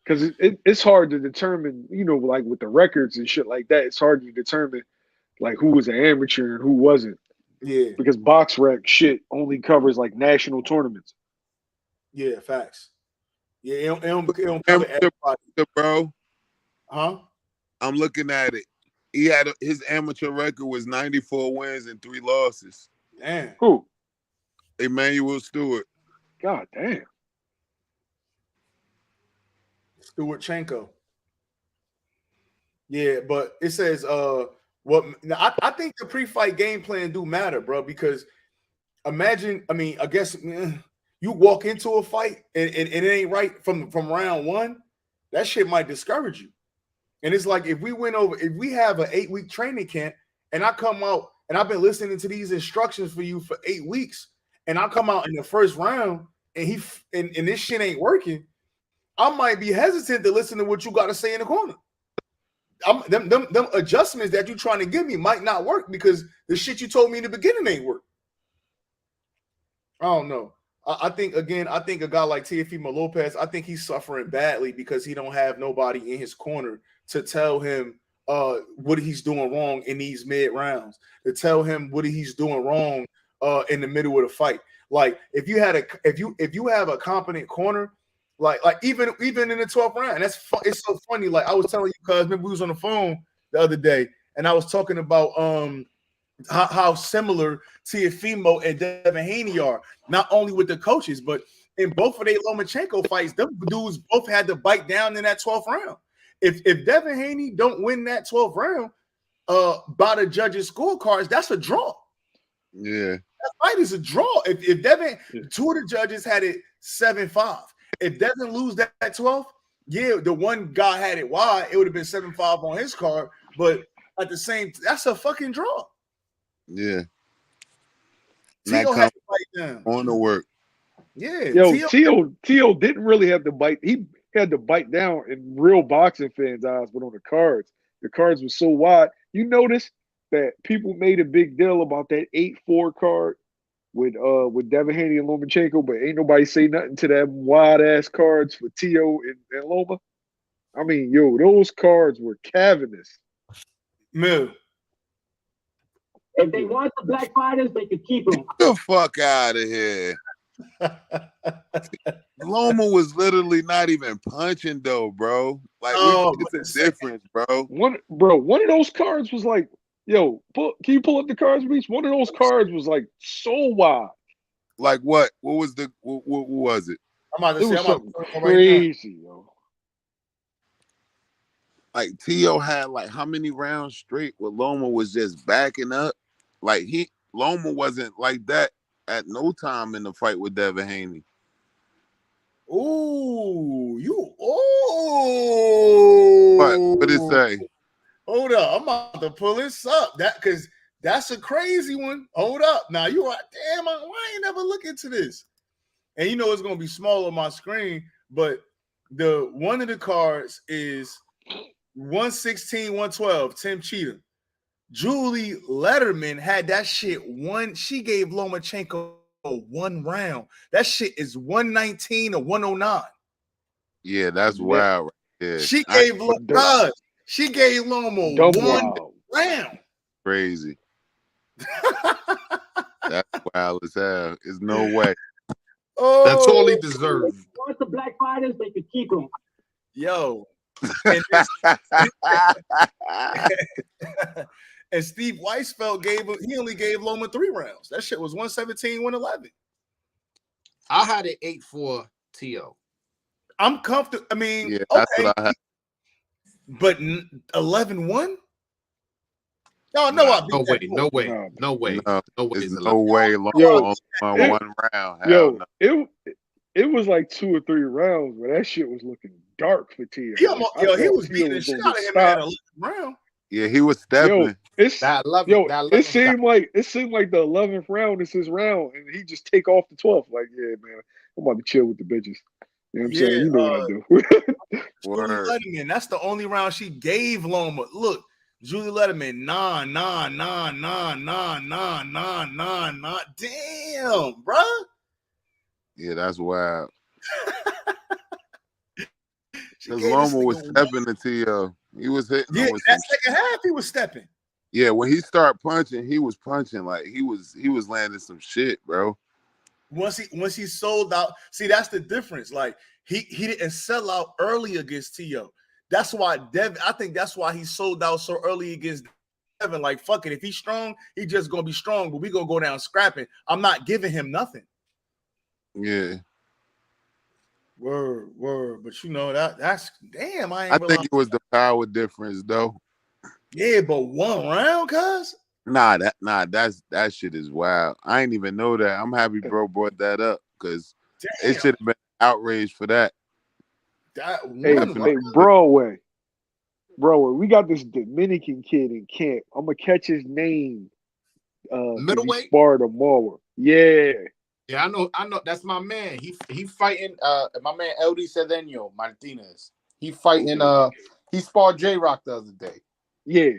Because it's hard to determine, you know, like with the records and shit like that, it's hard to determine like who was an amateur and who wasn't. Yeah. Because BoxRec shit only covers like national tournaments. Yeah, facts. Yeah, it don't cover everybody. Bro. Huh? I'm looking at it. He had his amateur record was 94 wins and 3 losses. Damn. Who? Emmanuel Stewart. God damn. Stewartchenko. Yeah, but it says what I think the pre-fight game plan do matter, bro, because imagine, I mean, I guess you walk into a fight and it ain't right from round one, that shit might discourage you. And it's like if we have an 8-week training camp and I come out and I've been listening to these instructions for you for 8 weeks, and I come out in the first round and and this shit ain't working, I might be hesitant to listen to what you got to say in the corner. Them adjustments that you're trying to give me might not work because the shit you told me in the beginning ain't work. I don't know. I think a guy like Teofimo Lopez, I think he's suffering badly because he don't have nobody in his corner to tell him what he's doing wrong in these mid rounds, to tell him what he's doing wrong in the middle of the fight. Like if you have a competent corner, like even in the 12th round, and it's so funny. Like I was telling you, cuz remember we was on the phone the other day, and I was talking about how similar Teofimo and Devin Haney are, not only with the coaches, but in both of their Lomachenko fights, them dudes both had to bite down in that 12th round. If Devin Haney don't win that 12th round by the judges' scorecards, that's a draw. Yeah. That fight is a draw. If Devin, two of the judges had it 7-5. If Devin lose that 12th, yeah, the one guy had it wide, it would have been 7-5 on his card. But at the same, that's a fucking draw. Yeah. Tio had to bite down. On the work. Yeah. Yo, Tio didn't really have to bite. He had to bite down in real boxing fans' eyes, but on the cards were so wide. You notice that people made a big deal about that 8-4 card with Devin Haney and Lomachenko, but ain't nobody say nothing to that wide ass cards for Tio and Loma. I mean, yo, those cards were cavernous. Mill. If they want the black fighters, they could keep them. Get the fuck out of here. Loma was literally not even punching though, bro. Like, it's a difference, bro. One of those cards was like, yo, can you pull up the cards, Reese? One of those cards was like so wide. Like what? What was what was it? I'm about to say, something crazy, yo. Like Tio had like how many rounds straight where Loma was just backing up? Like Loma wasn't like that at no time in the fight with Devin Haney. What did it say? Hold up, I'm about to pull this up. Because that's a crazy one. Hold up. Now you are damn. Why ain't never look into this? And you know it's gonna be small on my screen, but one of the cards is 116-112. Tim Cheatham. Julie Letterman had that shit one. She gave Lomachenko 1 round. That shit is 119 or 109. Yeah, that's wild. Right. She gave Loma 1 round. Crazy. That's wild as hell. There's no way. Oh, that's all he deserved. If they want the black fighters, they could keep them. Yo. And Steve Weisfeld only gave Loma 3 rounds. That shit was 117-111. I had it 8-4 Tio. I'm comfortable. I mean, yeah, that's what I had. But 11-1? No, No way. There's no way Loma on 1 round. It was like 2 or 3 rounds, but that shit was looking dark for Tio. He was beating the shit out of him at 11th round. Yeah, he was stepping. It seemed like the 11th round is his round, and he just take off the 12th. Like, yeah, man, I'm about to chill with the bitches. You know what I'm saying? You know what I do. Julie Letterman, that's the only round she gave Loma. Look, Julie Letterman, 9. Damn, bro. Yeah, that's wild. Because Loma was stepping to Tio. He was hitting. Yeah, that second half, he was stepping. Yeah, when he started punching, he was punching like he was landing some shit, bro. Once he sold out, see, that's the difference. Like he didn't sell out early against Tio. That's why I think that's why he sold out so early against Devin. Like, fuck it, if he's strong, he just gonna be strong, but we gonna go down scrapping. I'm not giving him nothing. Yeah. Word. But you know that's damn. I I ain't think realize. it was the power difference, though. Yeah, but 1 round, cuz. That shit is wild. I ain't even know that. I'm happy bro brought that up because it Damn. should have been outraged for that. That Hey, 1 round. hey, Broadway, we got this Dominican kid in camp. I'm gonna catch his name because he Middleweight. sparred tomorrow. Yeah. Yeah, I know. That's my man. He fighting. My man LD Cedeno Martinez. He fighting. He sparred J Rock the other day. Yeah.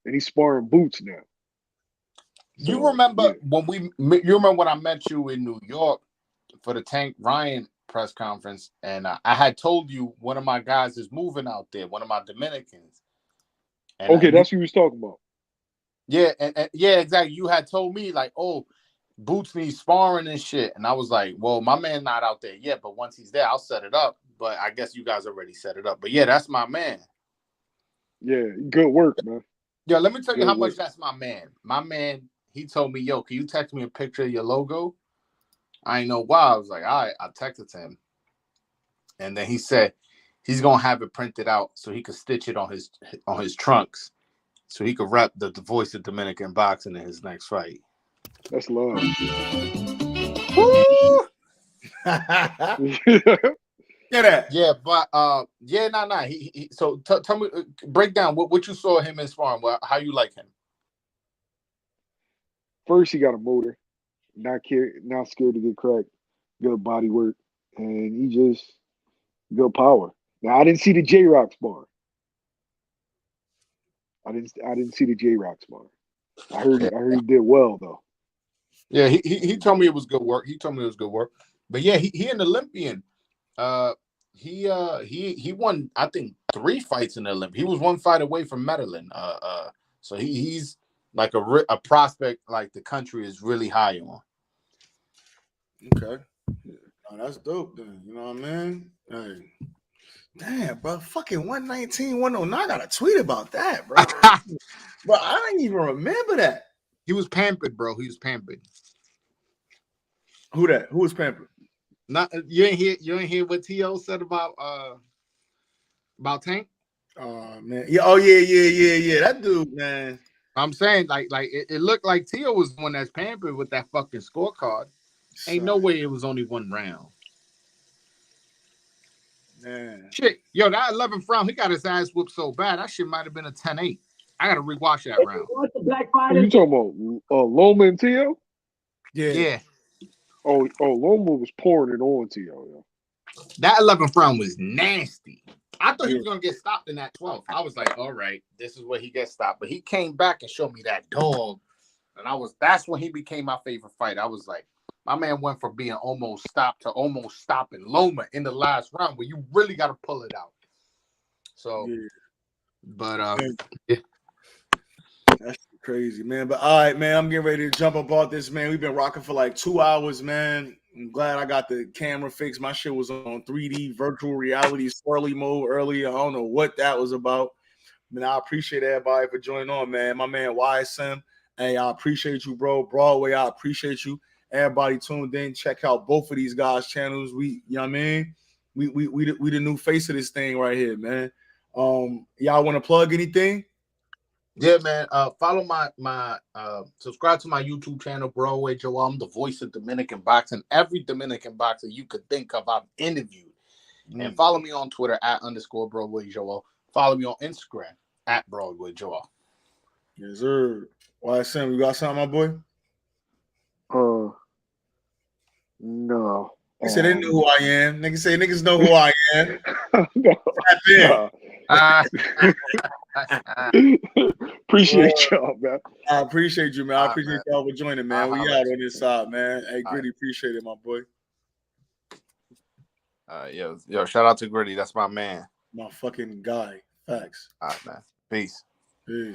He's sparring Boots now. You So, remember yeah. you remember when I met you in New York for the Tank Ryan press conference, and I had told you one of my guys is moving out there, one of my Dominicans. And Okay, that's what he was talking about. yeah, and yeah, exactly. You had told me like, oh, Boots needs sparring and shit, and I was like, well, my man not out there yet, but once he's there, I'll set it up. But I guess you guys already set it up. But yeah, that's my man. Yeah, good work, man. Yo, let me tell you Good how much work. that's my man. My man, he told me, yo, can you text me a picture of your logo? I ain't know why. I was like, all right, I texted to him. And then he said he's gonna have it printed out so he could stitch it on his trunks. So he could rep the voice of Dominican boxing in his next fight. That's love. Woo! Get that. Yeah, but nah. He so tell me, break down what you saw him in sparring. How you like him? First, he got a motor, not scared to get cracked, good body work, and he just good power. Now I didn't see the J Rock spar. I didn't see the J Rock spar. I heard he did well though. Yeah, he told me it was good work. But yeah, he an Olympian. He won, I think, 3 fights in the Olympics. He was 1 fight away from Medellin. So he's like a prospect like the country is really high on. Okay. Oh, that's dope then. You know what I mean? Hey. Damn, bro. Fucking 119, 109. I got a tweet about that, bro. Bro, I didn't even remember that. He was pampered, bro. He was pampered. Who that? Who was pampered? Not you ain't hear what T.O. said about Tank? Oh man. Yeah, yeah. That dude, man. I'm saying like it looked like T.O. was the one that's pampered with that fucking scorecard. Ain't no way it was only 1 round. Man. Shit, yo, that 11th round, he got his ass whooped so bad. That shit might have been a 10-8. I gotta rewatch that round. The black What fighters. you talking about? Loma and Tio? Yeah. Oh, Loma was pouring it on Tio. Yo. That 11th round was nasty. I thought he was gonna get stopped in that 12th. I was like, all right, this is where he gets stopped. But he came back and showed me that dog. And that's when he became my favorite fight. I was like, my man went from being almost stopped to almost stopping Loma in the last round where you really gotta pull it out. So but yeah. That's crazy, man. But all right, man, I'm getting ready to jump about this, man. We've been rocking for like 2 hours, man. I'm glad I got the camera fixed. My shit was on 3D virtual reality swirly mode earlier. I don't know what that was about. Man, I appreciate everybody for joining on, man. My man YSM, hey, I appreciate you, bro. Broadway, I appreciate you. Everybody tuned in. Check out both of these guys' channels. You know what I mean? We the new face of this thing right here, man. Y'all want to plug anything? Yeah, man. Follow my subscribe to my YouTube channel, Broadway Joel. I'm the voice of Dominican boxing. Every Dominican boxer you could think of, I've interviewed. And follow me on Twitter @_Broadway Joel. Follow me on Instagram @Broadway Joel. Yes, sir. YSM, you got something, my boy? No. They said they knew who I am. Niggas say niggas know who I am. No. Appreciate y'all, man. I appreciate you, man. I appreciate man. y'all for joining, man. We out on this side, man. Hey, Gritty, appreciate it, my boy. Yo, shout out to Gritty. That's my man. My fucking guy. Facts. All right, man. Peace. Peace.